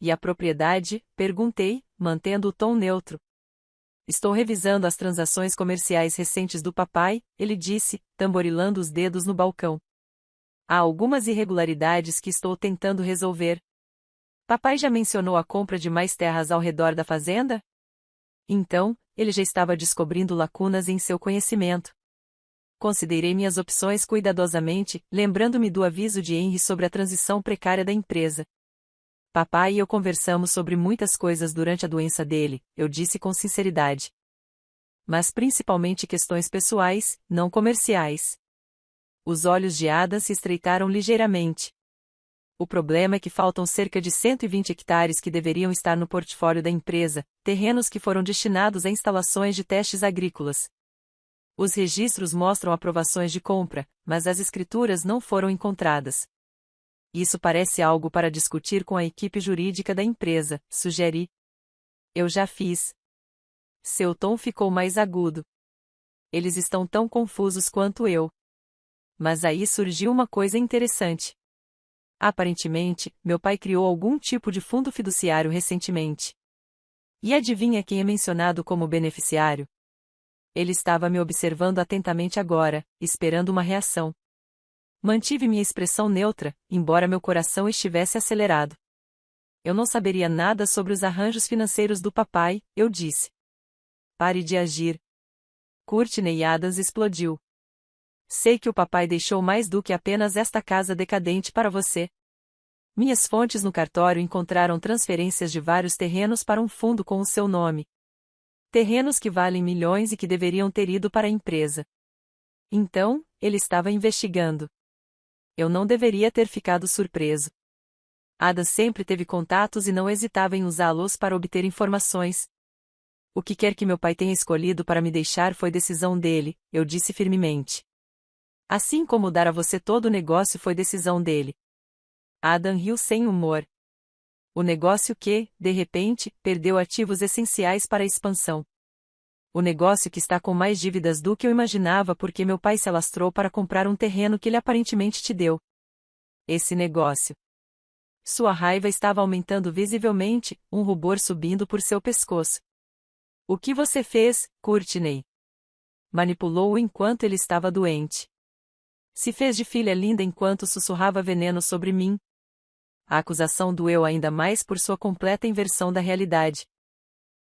E a propriedade? Perguntei, mantendo o tom neutro. Estou revisando as transações comerciais recentes do papai, ele disse, tamborilando os dedos no balcão. Há algumas irregularidades que estou tentando resolver. Papai já mencionou a compra de mais terras ao redor da fazenda? Então, ele já estava descobrindo lacunas em seu conhecimento. Considerei minhas opções cuidadosamente, lembrando-me do aviso de Henry sobre a transição precária da empresa. Papai e eu conversamos sobre muitas coisas durante a doença dele, eu disse com sinceridade. Mas principalmente questões pessoais, não comerciais. Os olhos de Adam se estreitaram ligeiramente. O problema é que faltam cerca de 120 hectares que deveriam estar no portfólio da empresa, terrenos que foram destinados a instalações de testes agrícolas. Os registros mostram aprovações de compra, mas as escrituras não foram encontradas. Isso parece algo para discutir com a equipe jurídica da empresa, sugeri. Eu já fiz. Seu tom ficou mais agudo. Eles estão tão confusos quanto eu. Mas aí surgiu uma coisa interessante. Aparentemente, meu pai criou algum tipo de fundo fiduciário recentemente. E adivinha quem é mencionado como beneficiário? Ele estava me observando atentamente agora, esperando uma reação. Mantive minha expressão neutra, embora meu coração estivesse acelerado. Eu não saberia nada sobre os arranjos financeiros do papai, eu disse. Pare de agir. Courtney Adams explodiu. Sei que o papai deixou mais do que apenas esta casa decadente para você. Minhas fontes no cartório encontraram transferências de vários terrenos para um fundo com o seu nome. Terrenos que valem milhões e que deveriam ter ido para a empresa. Então, ele estava investigando. Eu não deveria ter ficado surpreso. Adam sempre teve contatos e não hesitava em usá-los para obter informações. O que quer que meu pai tenha escolhido para me deixar foi decisão dele, eu disse firmemente. Assim como dar a você todo o negócio foi decisão dele. Adam riu sem humor. O negócio que, de repente, perdeu ativos essenciais para a expansão. O negócio que está com mais dívidas do que eu imaginava porque meu pai se alastrou para comprar um terreno que ele aparentemente te deu. Esse negócio. Sua raiva estava aumentando visivelmente, um rubor subindo por seu pescoço. O que você fez, Courtney? Manipulou-o enquanto ele estava doente. Se fez de filha linda enquanto sussurrava veneno sobre mim. A acusação doeu ainda mais por sua completa inversão da realidade.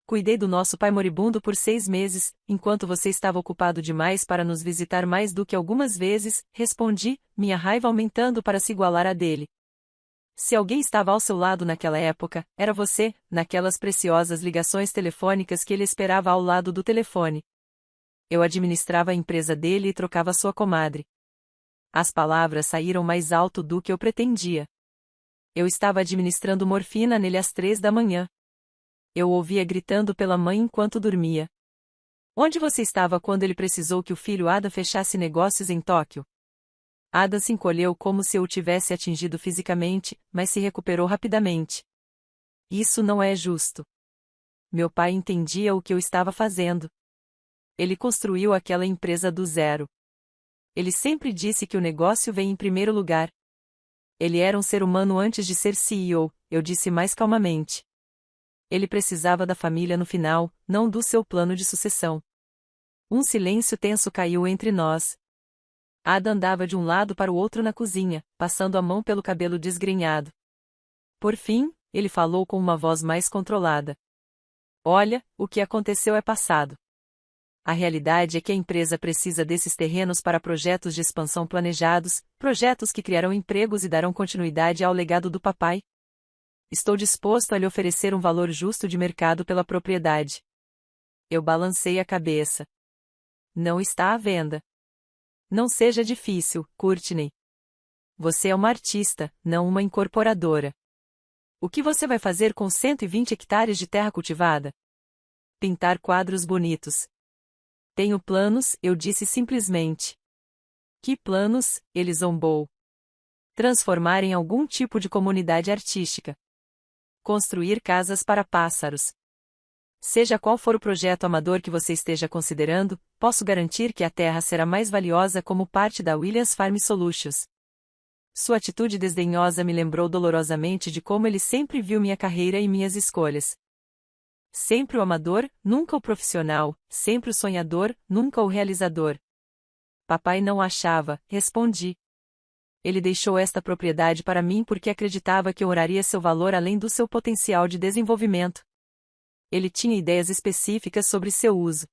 Cuidei do nosso pai moribundo por 6 meses, enquanto você estava ocupado demais para nos visitar mais do que algumas vezes, respondi, minha raiva aumentando para se igualar à dele. Se alguém estava ao seu lado naquela época, era você, naquelas preciosas ligações telefônicas que ele esperava ao lado do telefone. Eu administrava a empresa dele e trocava sua comadre. As palavras saíram mais alto do que eu pretendia. Eu estava administrando morfina nele às 3 da manhã. Eu o ouvia gritando pela mãe enquanto dormia. Onde você estava quando ele precisou que o filho Adam fechasse negócios em Tóquio? Adam se encolheu como se eu o tivesse atingido fisicamente, mas se recuperou rapidamente. Isso não é justo. Meu pai entendia o que eu estava fazendo. Ele construiu aquela empresa do zero. Ele sempre disse que o negócio vem em primeiro lugar. Ele era um ser humano antes de ser CEO, eu disse mais calmamente. Ele precisava da família no final, não do seu plano de sucessão. Um silêncio tenso caiu entre nós. Ada andava de um lado para o outro na cozinha, passando a mão pelo cabelo desgrenhado. Por fim, ele falou com uma voz mais controlada. Olha, o que aconteceu é passado. A realidade é que a empresa precisa desses terrenos para projetos de expansão planejados, projetos que criarão empregos e darão continuidade ao legado do papai. Estou disposto a lhe oferecer um valor justo de mercado pela propriedade. Eu balancei a cabeça. Não está à venda. Não seja difícil, Courtney. Você é uma artista, não uma incorporadora. O que você vai fazer com 120 hectares de terra cultivada? Pintar quadros bonitos. Tenho planos, eu disse simplesmente. Que planos? Ele zombou. Transformar em algum tipo de comunidade artística. Construir casas para pássaros. Seja qual for o projeto amador que você esteja considerando, posso garantir que a terra será mais valiosa como parte da Williams Farm Solutions. Sua atitude desdenhosa me lembrou dolorosamente de como ele sempre viu minha carreira e minhas escolhas. Sempre o amador, nunca o profissional, sempre o sonhador, nunca o realizador. Papai não achava, respondi. Ele deixou esta propriedade para mim porque acreditava que honraria seu valor além do seu potencial de desenvolvimento. Ele tinha ideias específicas sobre seu uso.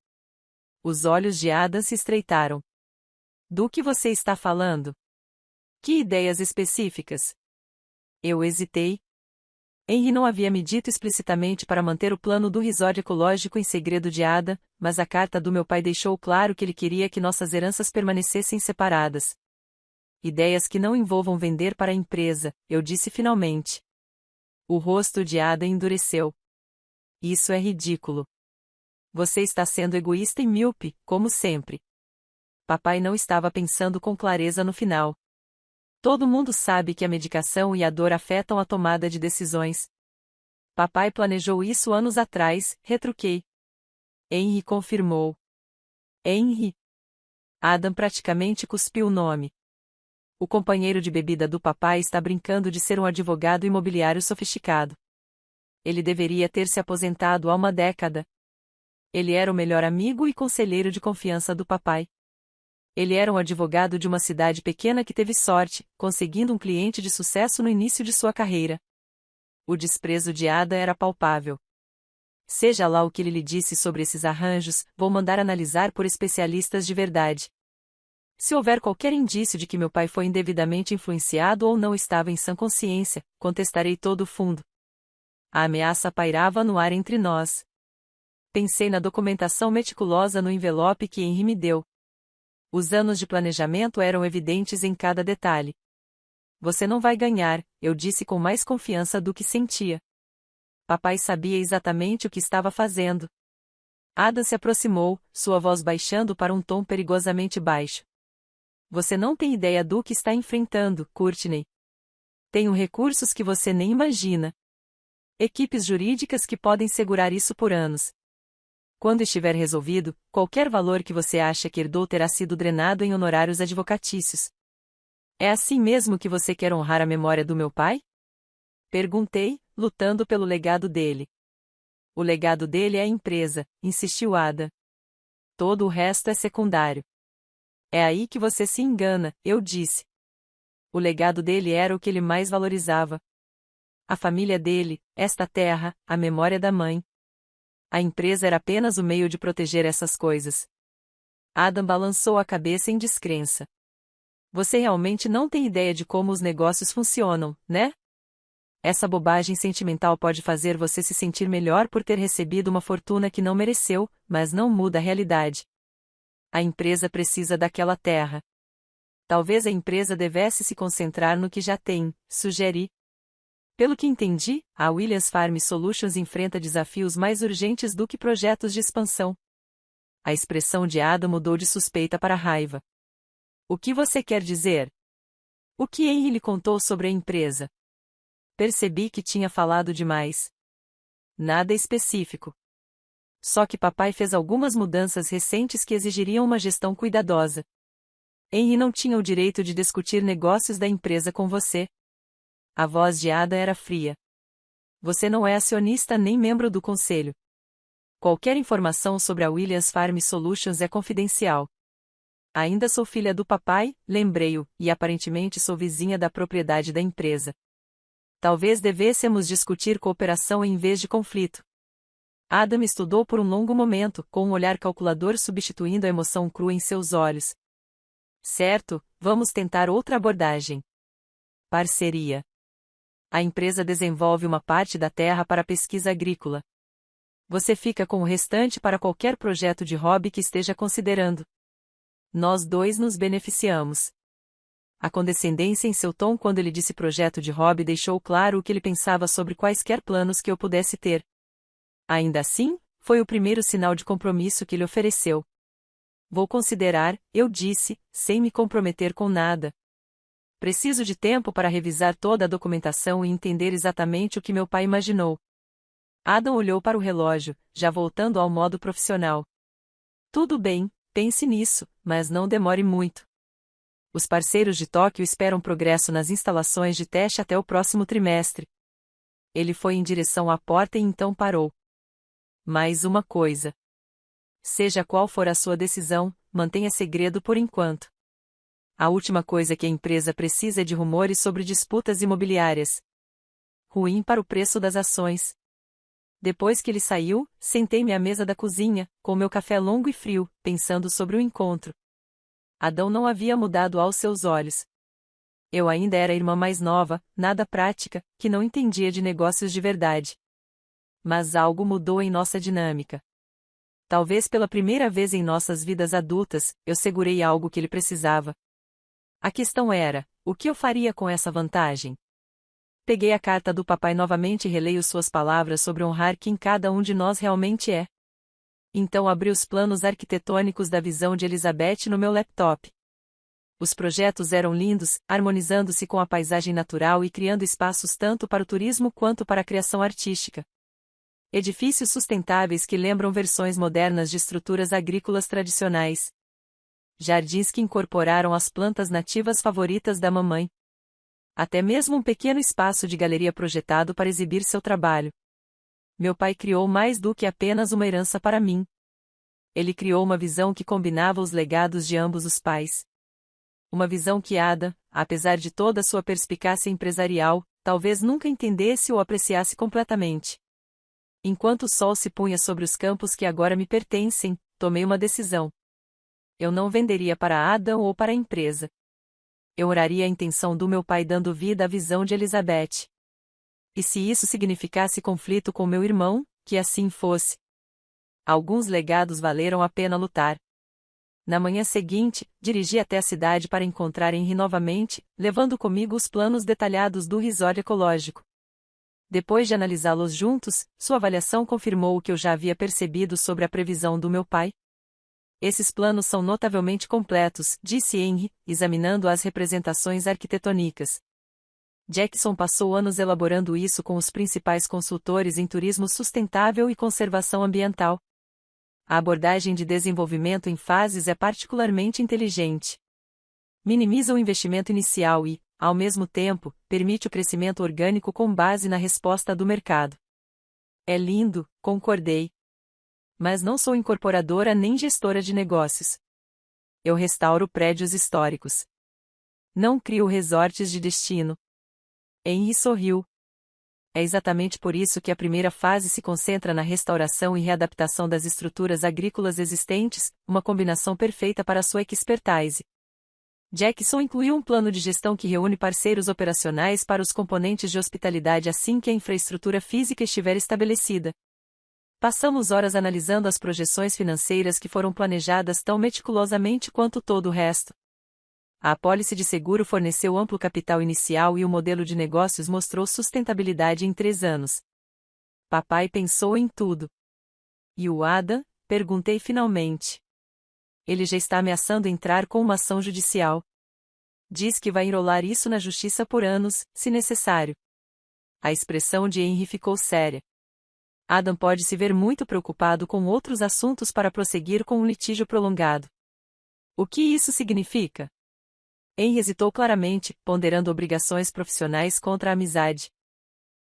Os olhos de Adam se estreitaram. Do que você está falando? Que ideias específicas? Eu hesitei. Henry não havia me dito explicitamente para manter o plano do resort ecológico em segredo de Adam, mas a carta do meu pai deixou claro que ele queria que nossas heranças permanecessem separadas. Ideias que não envolvam vender para a empresa, eu disse finalmente. O rosto de Adam endureceu. Isso é ridículo. Você está sendo egoísta e míope, como sempre. Papai não estava pensando com clareza no final. Todo mundo sabe que a medicação e a dor afetam a tomada de decisões. Papai planejou isso anos atrás, retruquei. Henry confirmou. Henry? Adam praticamente cuspiu o nome. O companheiro de bebida do papai está brincando de ser um advogado imobiliário sofisticado. Ele deveria ter se aposentado há uma década. Ele era o melhor amigo e conselheiro de confiança do papai. Ele era um advogado de uma cidade pequena que teve sorte, conseguindo um cliente de sucesso no início de sua carreira. O desprezo de Ada era palpável. Seja lá o que ele lhe disse sobre esses arranjos, vou mandar analisar por especialistas de verdade. Se houver qualquer indício de que meu pai foi indevidamente influenciado ou não estava em sã consciência, contestarei todo o fundo. A ameaça pairava no ar entre nós. Pensei na documentação meticulosa no envelope que Henry me deu. Os anos de planejamento eram evidentes em cada detalhe. Você não vai ganhar, eu disse com mais confiança do que sentia. Papai sabia exatamente o que estava fazendo. Adam se aproximou, sua voz baixando para um tom perigosamente baixo. Você não tem ideia do que está enfrentando, Courtney. Tenho recursos que você nem imagina. Equipes jurídicas que podem segurar isso por anos. Quando estiver resolvido, qualquer valor que você acha que herdou terá sido drenado em honorários advocatícios. É assim mesmo que você quer honrar a memória do meu pai? Perguntei, lutando pelo legado dele. O legado dele é a empresa, insistiu Ada. Todo o resto é secundário. É aí que você se engana, eu disse. O legado dele era o que ele mais valorizava. A família dele, esta terra, a memória da mãe. A empresa era apenas o meio de proteger essas coisas. Adam balançou a cabeça em descrença. Você realmente não tem ideia de como os negócios funcionam, né? Essa bobagem sentimental pode fazer você se sentir melhor por ter recebido uma fortuna que não mereceu, mas não muda a realidade. A empresa precisa daquela terra. Talvez a empresa devesse se concentrar no que já tem, sugeri. Pelo que entendi, a Williams Farm Solutions enfrenta desafios mais urgentes do que projetos de expansão. A expressão de Ada mudou de suspeita para raiva. O que você quer dizer? O que Henry lhe contou sobre a empresa? Percebi que tinha falado demais. Nada específico. Só que papai fez algumas mudanças recentes que exigiriam uma gestão cuidadosa. Henry não tinha o direito de discutir negócios da empresa com você. A voz de Ada era fria. Você não é acionista nem membro do conselho. Qualquer informação sobre a Williams Farm Solutions é confidencial. Ainda sou filha do papai, lembrei-o, e aparentemente sou vizinha da propriedade da empresa. Talvez devêssemos discutir cooperação em vez de conflito. Adam estudou por um longo momento, com um olhar calculador substituindo a emoção crua em seus olhos. Certo, vamos tentar outra abordagem. Parceria. A empresa desenvolve uma parte da terra para pesquisa agrícola. Você fica com o restante para qualquer projeto de hobby que esteja considerando. Nós dois nos beneficiamos. A condescendência em seu tom quando ele disse projeto de hobby deixou claro o que ele pensava sobre quaisquer planos que eu pudesse ter. Ainda assim, foi o primeiro sinal de compromisso que ele ofereceu. Vou considerar, eu disse, sem me comprometer com nada. Preciso de tempo para revisar toda a documentação e entender exatamente o que meu pai imaginou. Adam olhou para o relógio, já voltando ao modo profissional. Tudo bem, pense nisso, mas não demore muito. Os parceiros de Tóquio esperam progresso nas instalações de teste até o próximo trimestre. Ele foi em direção à porta e então parou. Mais uma coisa. Seja qual for a sua decisão, mantenha segredo por enquanto. A última coisa que a empresa precisa é de rumores sobre disputas imobiliárias. Ruim para o preço das ações. Depois que ele saiu, sentei-me à mesa da cozinha, com meu café longo e frio, pensando sobre o encontro. Adão não havia mudado aos seus olhos. Eu ainda era a irmã mais nova, nada prática, que não entendia de negócios de verdade. Mas algo mudou em nossa dinâmica. Talvez pela primeira vez em nossas vidas adultas, eu segurei algo que ele precisava. A questão era, o que eu faria com essa vantagem? Peguei a carta do papai novamente e releio suas palavras sobre honrar quem cada um de nós realmente é. Então abri os planos arquitetônicos da visão de Elizabeth no meu laptop. Os projetos eram lindos, harmonizando-se com a paisagem natural e criando espaços tanto para o turismo quanto para a criação artística. Edifícios sustentáveis que lembram versões modernas de estruturas agrícolas tradicionais. Jardins que incorporaram as plantas nativas favoritas da mamãe. Até mesmo um pequeno espaço de galeria projetado para exibir seu trabalho. Meu pai criou mais do que apenas uma herança para mim. Ele criou uma visão que combinava os legados de ambos os pais. Uma visão que Ada, apesar de toda a sua perspicácia empresarial, talvez nunca entendesse ou apreciasse completamente. Enquanto o sol se punha sobre os campos que agora me pertencem, tomei uma decisão. Eu não venderia para Adam ou para a empresa. Eu oraria a intenção do meu pai dando vida à visão de Elizabeth. E se isso significasse conflito com meu irmão, que assim fosse. Alguns legados valeram a pena lutar. Na manhã seguinte, dirigi até a cidade para encontrar Henry novamente, levando comigo os planos detalhados do resort ecológico. Depois de analisá-los juntos, sua avaliação confirmou o que eu já havia percebido sobre a previsão do meu pai. Esses planos são notavelmente completos, disse Henry, examinando as representações arquitetônicas. Jackson passou anos elaborando isso com os principais consultores em turismo sustentável e conservação ambiental. A abordagem de desenvolvimento em fases é particularmente inteligente. Minimiza o investimento inicial e, ao mesmo tempo, permite o crescimento orgânico com base na resposta do mercado. É lindo, concordei. Mas não sou incorporadora nem gestora de negócios. Eu restauro prédios históricos. Não crio resorts de destino. Henry sorriu. É exatamente por isso que a primeira fase se concentra na restauração e readaptação das estruturas agrícolas existentes, uma combinação perfeita para sua expertise. Jackson incluiu um plano de gestão que reúne parceiros operacionais para os componentes de hospitalidade assim que a infraestrutura física estiver estabelecida. Passamos horas analisando as projeções financeiras que foram planejadas tão meticulosamente quanto todo o resto. A apólice de seguro forneceu amplo capital inicial e o modelo de negócios mostrou sustentabilidade em 3 anos. Papai pensou em tudo. E o Ada? Perguntei finalmente. Ele já está ameaçando entrar com uma ação judicial. Diz que vai enrolar isso na justiça por anos, se necessário. A expressão de Henry ficou séria. Adam pode se ver muito preocupado com outros assuntos para prosseguir com um litígio prolongado. O que isso significa? Henry hesitou claramente, ponderando obrigações profissionais contra a amizade.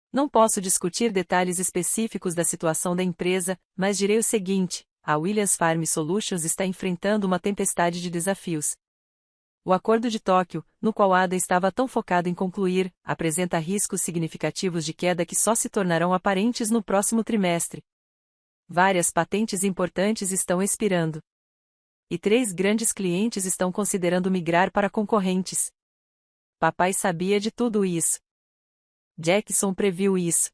Não posso discutir detalhes específicos da situação da empresa, mas direi o seguinte: a Williams Farm Solutions está enfrentando uma tempestade de desafios. O Acordo de Tóquio, no qual Ada estava tão focado em concluir, apresenta riscos significativos de queda que só se tornarão aparentes no próximo trimestre. Várias patentes importantes estão expirando. E 3 grandes clientes estão considerando migrar para concorrentes. Papai sabia de tudo isso. Jackson previu isso.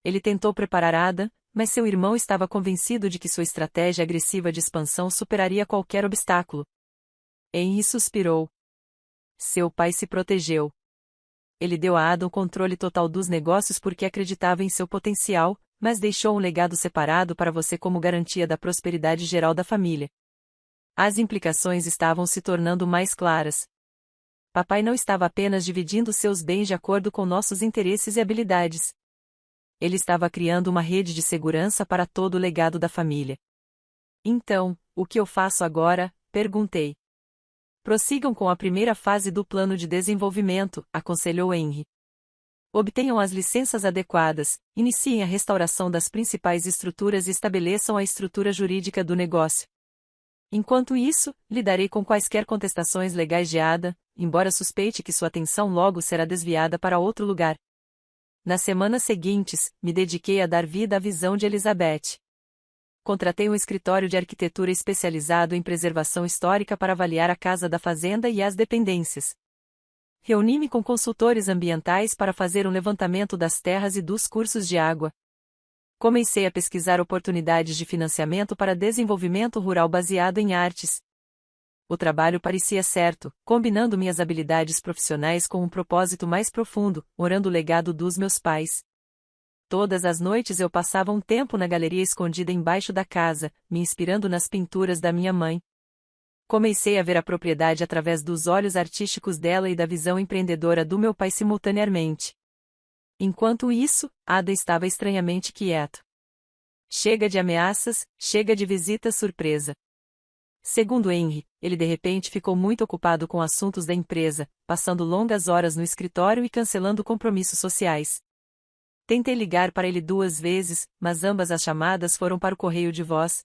Ele tentou preparar Ada, mas seu irmão estava convencido de que sua estratégia agressiva de expansão superaria qualquer obstáculo. Henry suspirou. Seu pai se protegeu. Ele deu a Ada o controle total dos negócios porque acreditava em seu potencial, mas deixou um legado separado para você como garantia da prosperidade geral da família. As implicações estavam se tornando mais claras. Papai não estava apenas dividindo seus bens de acordo com nossos interesses e habilidades. Ele estava criando uma rede de segurança para todo o legado da família. Então, o que eu faço agora? Perguntei. Prossigam com a primeira fase do plano de desenvolvimento, aconselhou Henry. Obtenham as licenças adequadas, iniciem a restauração das principais estruturas e estabeleçam a estrutura jurídica do negócio. Enquanto isso, lidarei com quaisquer contestações legais de Ada, embora suspeite que sua atenção logo será desviada para outro lugar. Nas semanas seguintes, me dediquei a dar vida à visão de Elizabeth. Contratei um escritório de arquitetura especializado em preservação histórica para avaliar a casa da fazenda e as dependências. Reuni-me com consultores ambientais para fazer um levantamento das terras e dos cursos de água. Comecei a pesquisar oportunidades de financiamento para desenvolvimento rural baseado em artes. O trabalho parecia certo, combinando minhas habilidades profissionais com um propósito mais profundo, honrando o legado dos meus pais. Todas as noites eu passava um tempo na galeria escondida embaixo da casa, me inspirando nas pinturas da minha mãe. Comecei a ver a propriedade através dos olhos artísticos dela e da visão empreendedora do meu pai simultaneamente. Enquanto isso, Ada estava estranhamente quieto. Chega de ameaças, chega de visita surpresa. Segundo Henry, ele de repente ficou muito ocupado com assuntos da empresa, passando longas horas no escritório e cancelando compromissos sociais. Tentei ligar para ele 2 vezes, mas ambas as chamadas foram para o correio de voz.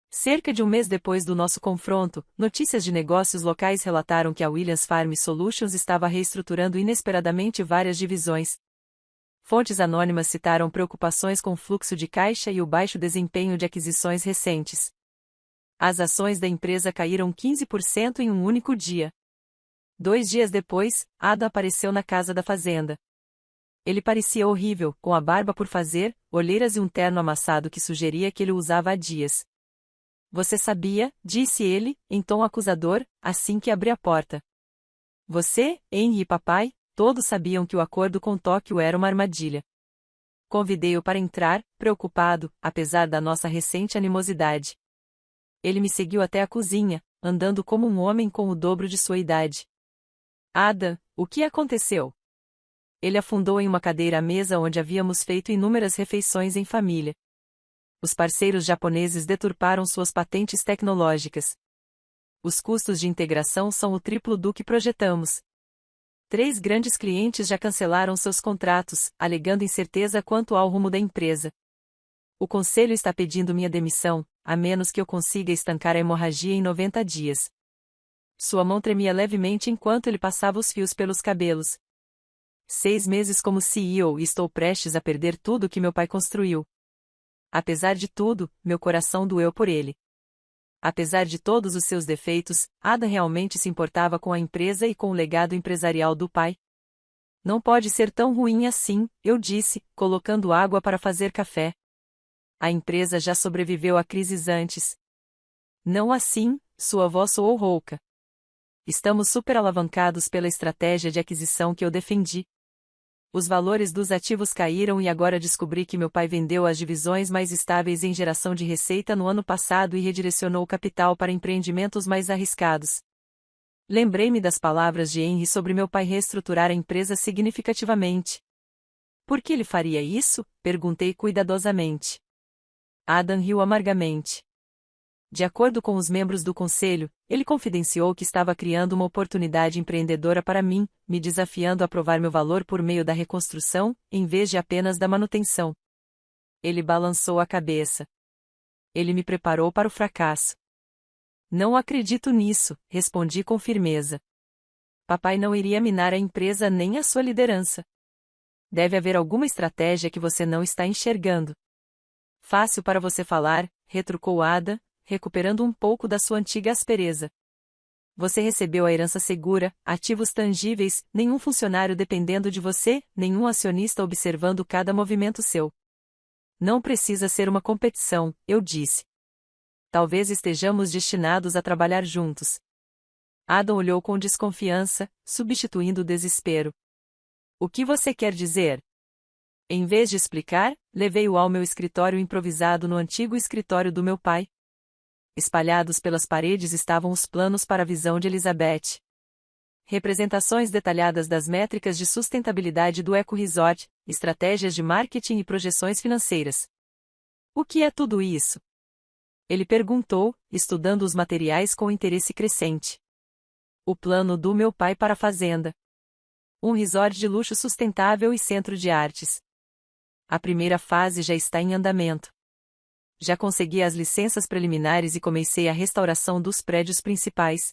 Cerca de um mês depois do nosso confronto, notícias de negócios locais relataram que a Williams Farm Solutions estava reestruturando inesperadamente várias divisões. Fontes anônimas citaram preocupações com o fluxo de caixa e o baixo desempenho de aquisições recentes. As ações da empresa caíram 15% em um único dia. 2 dias depois, Ada apareceu na casa da fazenda. Ele parecia horrível, com a barba por fazer, olheiras e um terno amassado que sugeria que ele o usava há dias. Você sabia, disse ele, em tom acusador, assim que abri a porta. Você, Henry e papai, todos sabiam que o acordo com Tóquio era uma armadilha. Convidei-o para entrar, preocupado, apesar da nossa recente animosidade. Ele me seguiu até a cozinha, andando como um homem com o dobro de sua idade. Ada, o que aconteceu? Ele afundou em uma cadeira à mesa onde havíamos feito inúmeras refeições em família. Os parceiros japoneses deturparam suas patentes tecnológicas. Os custos de integração são o triplo do que projetamos. 3 grandes clientes já cancelaram seus contratos, alegando incerteza quanto ao rumo da empresa. O conselho está pedindo minha demissão, a menos que eu consiga estancar a hemorragia em 90 dias. Sua mão tremia levemente enquanto ele passava os fios pelos cabelos. 6 meses como CEO e estou prestes a perder tudo que meu pai construiu. Apesar de tudo, meu coração doeu por ele. Apesar de todos os seus defeitos, Ada realmente se importava com a empresa e com o legado empresarial do pai. Não pode ser tão ruim assim, eu disse, colocando água para fazer café. A empresa já sobreviveu a crises antes. Não assim, sua voz soou rouca. Estamos superalavancados pela estratégia de aquisição que eu defendi. Os valores dos ativos caíram e agora descobri que meu pai vendeu as divisões mais estáveis em geração de receita no ano passado e redirecionou o capital para empreendimentos mais arriscados. Lembrei-me das palavras de Henry sobre meu pai reestruturar a empresa significativamente. Por que ele faria isso? Perguntei cuidadosamente. Adam riu amargamente. De acordo com os membros do conselho, ele confidenciou que estava criando uma oportunidade empreendedora para mim, me desafiando a provar meu valor por meio da reconstrução, em vez de apenas da manutenção. Ele balançou a cabeça. Ele me preparou para o fracasso. Não acredito nisso, respondi com firmeza. Papai não iria minar a empresa nem a sua liderança. Deve haver alguma estratégia que você não está enxergando. Fácil para você falar, retrucou Ada, recuperando um pouco da sua antiga aspereza. Você recebeu a herança segura, ativos tangíveis, nenhum funcionário dependendo de você, nenhum acionista observando cada movimento seu. Não precisa ser uma competição, eu disse. Talvez estejamos destinados a trabalhar juntos. Adam olhou com desconfiança, substituindo o desespero. O que você quer dizer? Em vez de explicar, levei-o ao meu escritório improvisado no antigo escritório do meu pai. Espalhados pelas paredes estavam os planos para a visão de Elizabeth. representações detalhadas das métricas de sustentabilidade do eco-resort, estratégias de marketing e projeções financeiras. O que é tudo isso? Ele perguntou, estudando os materiais com interesse crescente. O plano do meu pai para a fazenda. Um resort de luxo sustentável e centro de artes. A primeira fase já está em andamento. Já consegui as licenças preliminares e comecei a restauração dos prédios principais.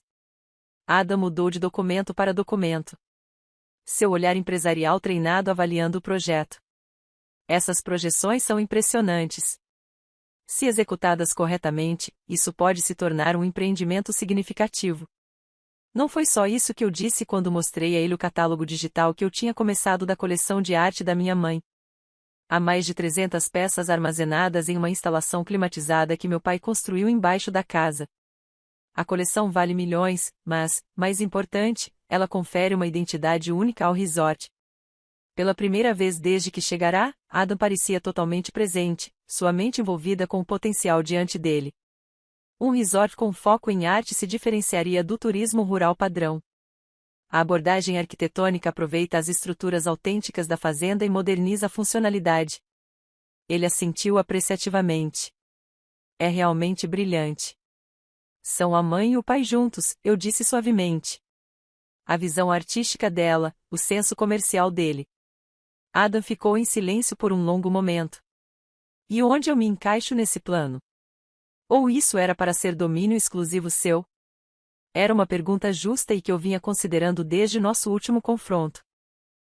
Adam mudou de documento para documento. Seu olhar empresarial treinado avaliando o projeto. Essas projeções são impressionantes. Se executadas corretamente, isso pode se tornar um empreendimento significativo. Não foi só isso que eu disse quando mostrei a ele o catálogo digital que eu tinha começado da coleção de arte da minha mãe. Há mais de 300 peças armazenadas em uma instalação climatizada que meu pai construiu embaixo da casa. A coleção vale milhões, mas, mais importante, ela confere uma identidade única ao resort. Pela primeira vez desde que chegará, Adam parecia totalmente presente, sua mente envolvida com o potencial diante dele. Um resort com foco em arte se diferenciaria do turismo rural padrão. A abordagem arquitetônica aproveita as estruturas autênticas da fazenda e moderniza a funcionalidade. Ele assentiu apreciativamente. É realmente brilhante. São a mãe e o pai juntos, eu disse suavemente. A visão artística dela, o senso comercial dele. Adam ficou em silêncio por um longo momento. E onde eu me encaixo nesse plano? Ou isso era para ser domínio exclusivo seu? Era uma pergunta justa e que eu vinha considerando desde nosso último confronto.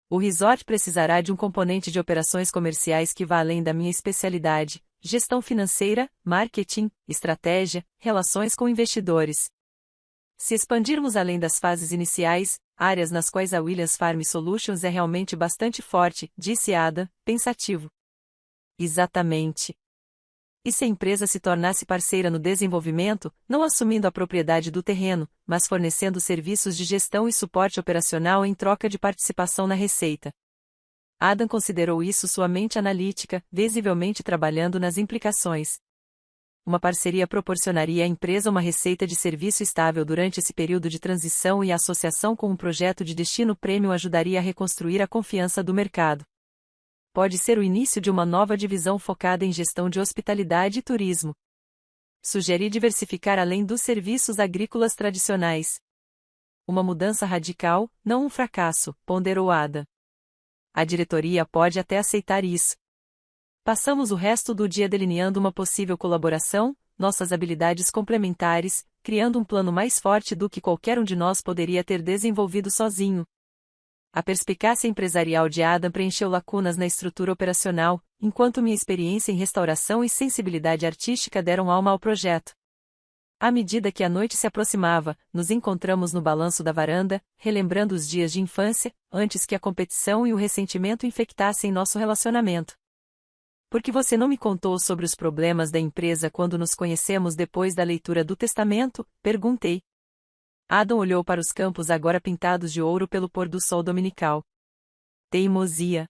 O resort precisará de um componente de operações comerciais que vá além da minha especialidade, gestão financeira, marketing, estratégia, relações com investidores. Se expandirmos além das fases iniciais, áreas nas quais a Williams Farm Solutions é realmente bastante forte, disse Adam, pensativo. Exatamente. E se a empresa se tornasse parceira no desenvolvimento, não assumindo a propriedade do terreno, mas fornecendo serviços de gestão e suporte operacional em troca de participação na receita? Adam considerou isso sua mente analítica, visivelmente trabalhando nas implicações. Uma parceria proporcionaria à empresa uma receita de serviço estável durante esse período de transição e a associação com um projeto de destino premium ajudaria a reconstruir a confiança do mercado. Pode ser o início de uma nova divisão focada em gestão de hospitalidade e turismo. Sugeri diversificar além dos serviços agrícolas tradicionais. Uma mudança radical, não um fracasso, ponderou Ada. A diretoria pode até aceitar isso. Passamos o resto do dia delineando uma possível colaboração, nossas habilidades complementares, criando um plano mais forte do que qualquer um de nós poderia ter desenvolvido sozinho. A perspicácia empresarial de Adam preencheu lacunas na estrutura operacional, enquanto minha experiência em restauração e sensibilidade artística deram alma ao projeto. À medida que a noite se aproximava, nos encontramos no balanço da varanda, relembrando os dias de infância, antes que a competição e o ressentimento infectassem nosso relacionamento. Por que você não me contou sobre os problemas da empresa quando nos conhecemos depois da leitura do testamento? Perguntei. Adam olhou para os campos agora pintados de ouro pelo pôr do sol dominical. Teimosia.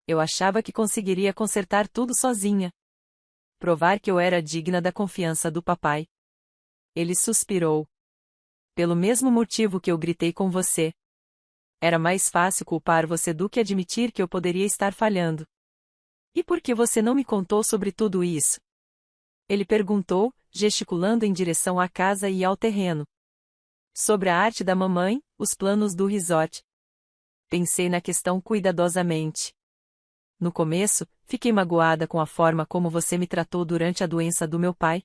Eu achava que conseguiria consertar tudo sozinha. Provar que eu era digna da confiança do papai. Ele suspirou. Pelo mesmo motivo que eu gritei com você. Era mais fácil culpar você do que admitir que eu poderia estar falhando. E por que você não me contou sobre tudo isso? Ele perguntou, gesticulando em direção à casa e ao terreno. Sobre a arte da mamãe, os planos do resort. Pensei na questão cuidadosamente. No começo, fiquei magoada com a forma como você me tratou durante a doença do meu pai.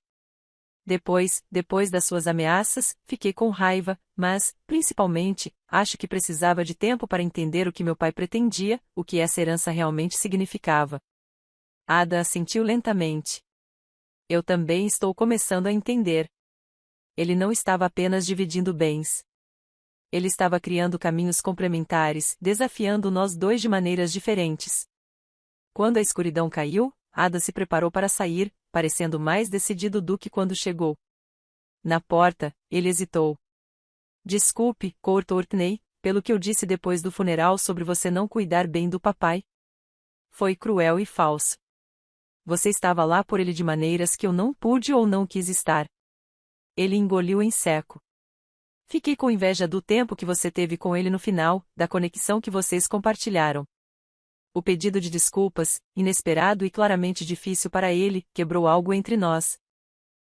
Depois das suas ameaças, fiquei com raiva, mas, principalmente, acho que precisava de tempo para entender o que meu pai pretendia, o que essa herança realmente significava. Ada assentiu lentamente. Eu também estou começando a entender. Ele não estava apenas dividindo bens. Ele estava criando caminhos complementares, desafiando nós dois de maneiras diferentes. Quando a escuridão caiu, Ada se preparou para sair, parecendo mais decidido do que quando chegou. Na porta, ele hesitou. Desculpe, Courtney, pelo que eu disse depois do funeral sobre você não cuidar bem do papai. Foi cruel e falso. Você estava lá por ele de maneiras que eu não pude ou não quis estar. Ele engoliu em seco. Fiquei com inveja do tempo que você teve com ele no final, da conexão que vocês compartilharam. O pedido de desculpas, inesperado e claramente difícil para ele, quebrou algo entre nós.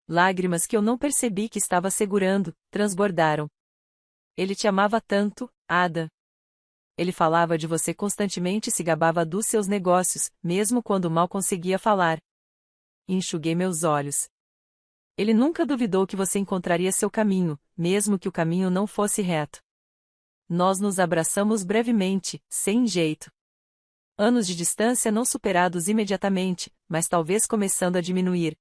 Lágrimas que eu não percebi que estava segurando, transbordaram. Ele te amava tanto, Ada. Ele falava de você constantemente e se gabava dos seus negócios, mesmo quando mal conseguia falar. Enxuguei meus olhos. Ele nunca duvidou que você encontraria seu caminho, mesmo que o caminho não fosse reto. Nós nos abraçamos brevemente, sem jeito. Anos de distância não superados imediatamente, mas talvez começando a diminuir.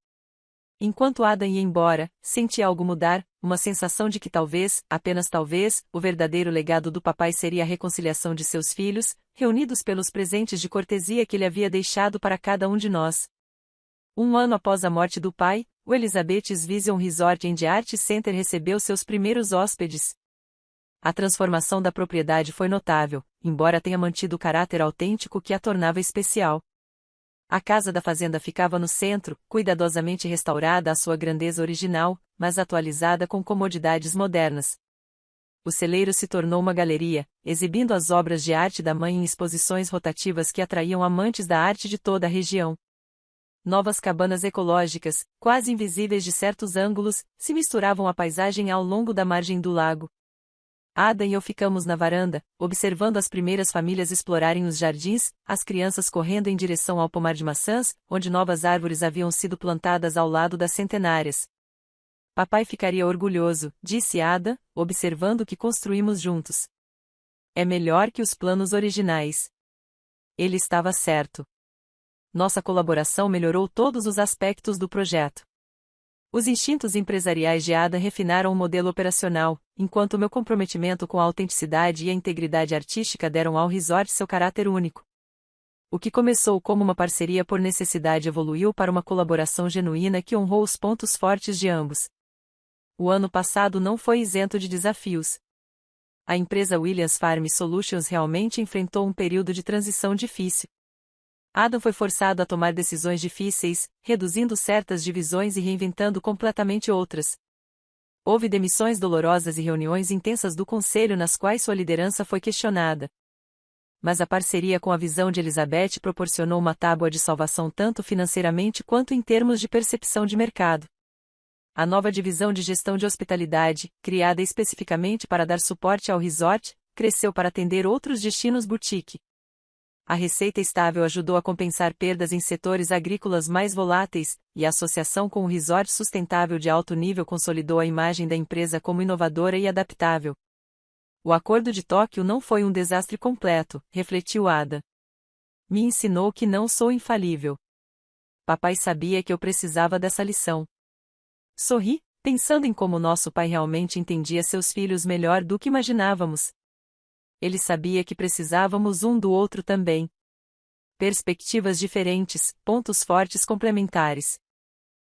Enquanto Adam ia embora, senti algo mudar, uma sensação de que talvez, apenas talvez, o verdadeiro legado do papai seria a reconciliação de seus filhos, reunidos pelos presentes de cortesia que ele havia deixado para cada um de nós. Um ano após a morte do pai, o Elizabeth's Vision Resort and Art Center recebeu seus primeiros hóspedes. A transformação da propriedade foi notável, embora tenha mantido o caráter autêntico que a tornava especial. A casa da fazenda ficava no centro, cuidadosamente restaurada à sua grandeza original, mas atualizada com comodidades modernas. O celeiro se tornou uma galeria, exibindo as obras de arte da mãe em exposições rotativas que atraíam amantes da arte de toda a região. Novas cabanas ecológicas, quase invisíveis de certos ângulos, se misturavam à paisagem ao longo da margem do lago. Ada e eu ficamos na varanda, observando as primeiras famílias explorarem os jardins, as crianças correndo em direção ao pomar de maçãs, onde novas árvores haviam sido plantadas ao lado das centenárias. Papai ficaria orgulhoso, disse Ada, observando o que construímos juntos. É melhor que os planos originais. Ele estava certo. Nossa colaboração melhorou todos os aspectos do projeto. Os instintos empresariais de Ada refinaram o modelo operacional, enquanto meu comprometimento com a autenticidade e a integridade artística deram ao resort seu caráter único. O que começou como uma parceria por necessidade evoluiu para uma colaboração genuína que honrou os pontos fortes de ambos. O ano passado não foi isento de desafios. A empresa Williams Farm Solutions realmente enfrentou um período de transição difícil. Adam foi forçado a tomar decisões difíceis, reduzindo certas divisões e reinventando completamente outras. Houve demissões dolorosas e reuniões intensas do conselho nas quais sua liderança foi questionada. Mas a parceria com a visão de Elizabeth proporcionou uma tábua de salvação tanto financeiramente quanto em termos de percepção de mercado. A nova divisão de gestão de hospitalidade, criada especificamente para dar suporte ao resort, cresceu para atender outros destinos boutique. A receita estável ajudou a compensar perdas em setores agrícolas mais voláteis, e a associação com o resort sustentável de alto nível consolidou a imagem da empresa como inovadora e adaptável. O Acordo de Tóquio não foi um desastre completo, refletiu Ada. Me ensinou que não sou infalível. Papai sabia que eu precisava dessa lição. Sorri, pensando em como nosso pai realmente entendia seus filhos melhor do que imaginávamos. Ele sabia que precisávamos um do outro também. Perspectivas diferentes, pontos fortes complementares.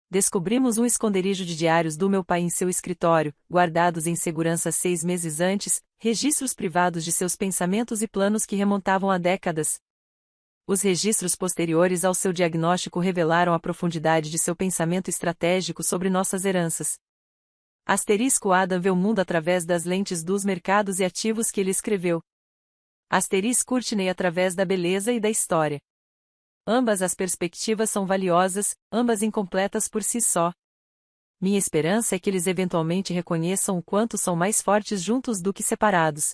Descobrimos um esconderijo de diários do meu pai em seu escritório, guardados em segurança 6 meses antes, registros privados de seus pensamentos e planos que remontavam a décadas. Os registros posteriores ao seu diagnóstico revelaram a profundidade de seu pensamento estratégico sobre nossas heranças. Adam vê o mundo através das lentes dos mercados e ativos que ele escreveu. Courtney através da beleza e da história. Ambas as perspectivas são valiosas, ambas incompletas por si só. Minha esperança é que eles eventualmente reconheçam o quanto são mais fortes juntos do que separados.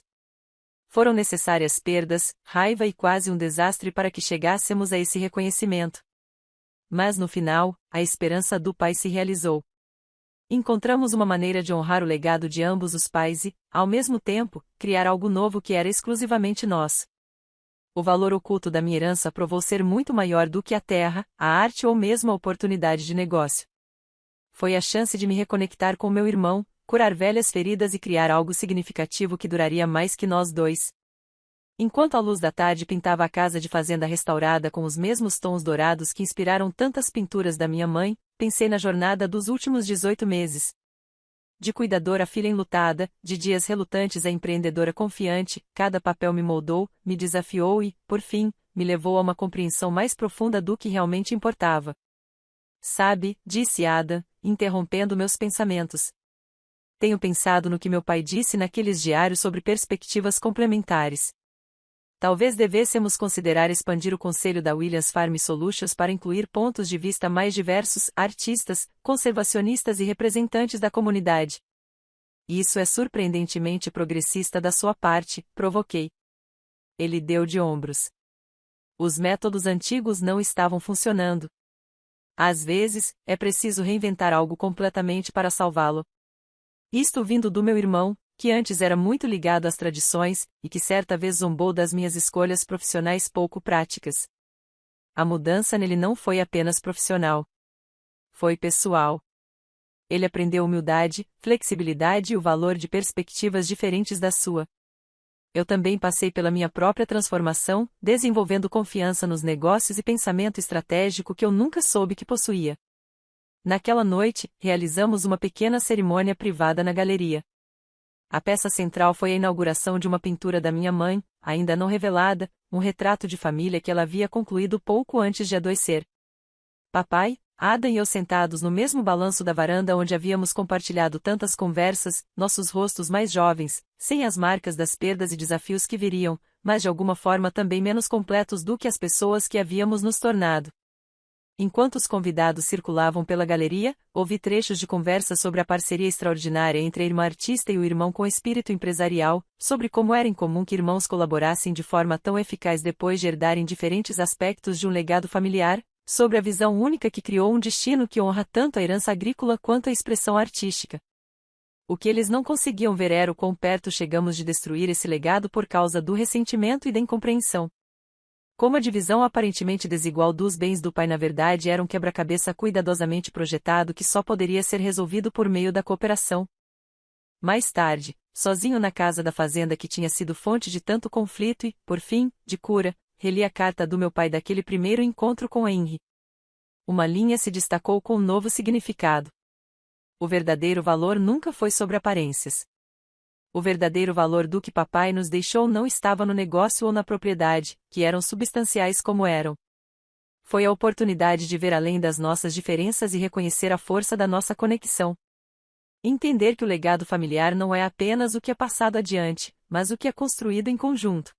Foram necessárias perdas, raiva e quase um desastre para que chegássemos a esse reconhecimento. Mas no final, a esperança do pai se realizou. Encontramos uma maneira de honrar o legado de ambos os pais e, ao mesmo tempo, criar algo novo que era exclusivamente nosso. O valor oculto da minha herança provou ser muito maior do que a terra, a arte ou mesmo a oportunidade de negócio. Foi a chance de me reconectar com meu irmão, curar velhas feridas e criar algo significativo que duraria mais que nós dois. Enquanto a luz da tarde pintava a casa de fazenda restaurada com os mesmos tons dourados que inspiraram tantas pinturas da minha mãe, pensei na jornada dos últimos 18 meses. De cuidadora filha enlutada, de dias relutantes a empreendedora confiante, cada papel me moldou, me desafiou e, por fim, me levou a uma compreensão mais profunda do que realmente importava. Sabe, disse Ada, interrompendo meus pensamentos. tenho pensado no que meu pai disse naqueles diários sobre perspectivas complementares. Talvez devêssemos considerar expandir o conselho da Williams Farm Solutions para incluir pontos de vista mais diversos, artistas, conservacionistas e representantes da comunidade. Isso é surpreendentemente progressista da sua parte, provoquei. Ele deu de ombros. Os métodos antigos não estavam funcionando. Às vezes, é preciso reinventar algo completamente para salvá-lo. Isto vindo do meu irmão, que antes era muito ligado às tradições, e que certa vez zombou das minhas escolhas profissionais pouco práticas. A mudança nele não foi apenas profissional. Foi pessoal. Ele aprendeu humildade, flexibilidade e o valor de perspectivas diferentes da sua. Eu também passei pela minha própria transformação, desenvolvendo confiança nos negócios e pensamento estratégico que eu nunca soube que possuía. Naquela noite, realizamos uma pequena cerimônia privada na galeria. A peça central foi a inauguração de uma pintura da minha mãe, ainda não revelada, um retrato de família que ela havia concluído pouco antes de adoecer. Papai, Adam e eu sentados no mesmo balanço da varanda onde havíamos compartilhado tantas conversas, nossos rostos mais jovens, sem as marcas das perdas e desafios que viriam, mas de alguma forma também menos completos do que as pessoas que havíamos nos tornado. Enquanto os convidados circulavam pela galeria, ouvi trechos de conversa sobre a parceria extraordinária entre a irmã artista e o irmão com espírito empresarial, sobre como era incomum que irmãos colaborassem de forma tão eficaz depois de herdarem diferentes aspectos de um legado familiar, sobre a visão única que criou um destino que honra tanto a herança agrícola quanto a expressão artística. O que eles não conseguiam ver era o quão perto chegamos de destruir esse legado por causa do ressentimento e da incompreensão. Como a divisão aparentemente desigual dos bens do pai na verdade era um quebra-cabeça cuidadosamente projetado que só poderia ser resolvido por meio da cooperação. Mais tarde, sozinho na casa da fazenda que tinha sido fonte de tanto conflito e, por fim, de cura, reli a carta do meu pai daquele primeiro encontro com Henry. Uma linha se destacou com um novo significado. O verdadeiro valor nunca foi sobre aparências. O verdadeiro valor do que papai nos deixou não estava no negócio ou na propriedade, que eram substanciais como eram. Foi a oportunidade de ver além das nossas diferenças e reconhecer a força da nossa conexão. Entender que o legado familiar não é apenas o que é passado adiante, mas o que é construído em conjunto.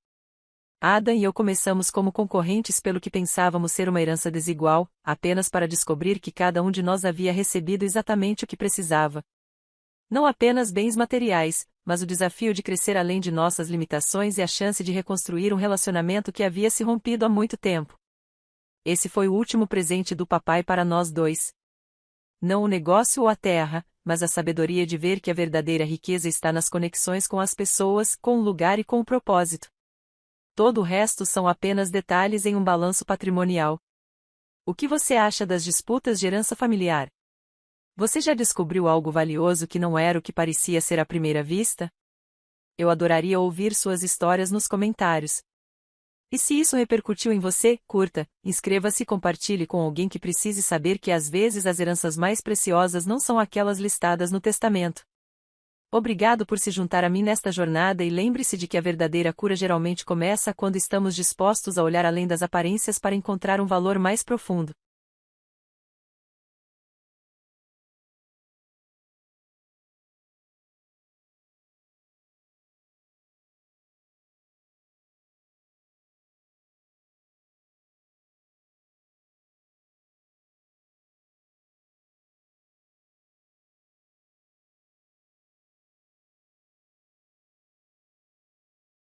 Adam e eu começamos como concorrentes pelo que pensávamos ser uma herança desigual, apenas para descobrir que cada um de nós havia recebido exatamente o que precisava. Não apenas bens materiais, mas o desafio de crescer além de nossas limitações e a chance de reconstruir um relacionamento que havia se rompido há muito tempo. Esse foi o último presente do papai para nós dois. Não o negócio ou a terra, mas a sabedoria de ver que a verdadeira riqueza está nas conexões com as pessoas, com o lugar e com o propósito. Todo o resto são apenas detalhes em um balanço patrimonial. O que você acha das disputas de herança familiar? Você já descobriu algo valioso que não era o que parecia ser à primeira vista? Eu adoraria ouvir suas histórias nos comentários. E se isso repercutiu em você, curta, inscreva-se e compartilhe com alguém que precise saber que às vezes as heranças mais preciosas não são aquelas listadas no testamento. Obrigado por se juntar a mim nesta jornada e lembre-se de que a verdadeira cura geralmente começa quando estamos dispostos a olhar além das aparências para encontrar um valor mais profundo.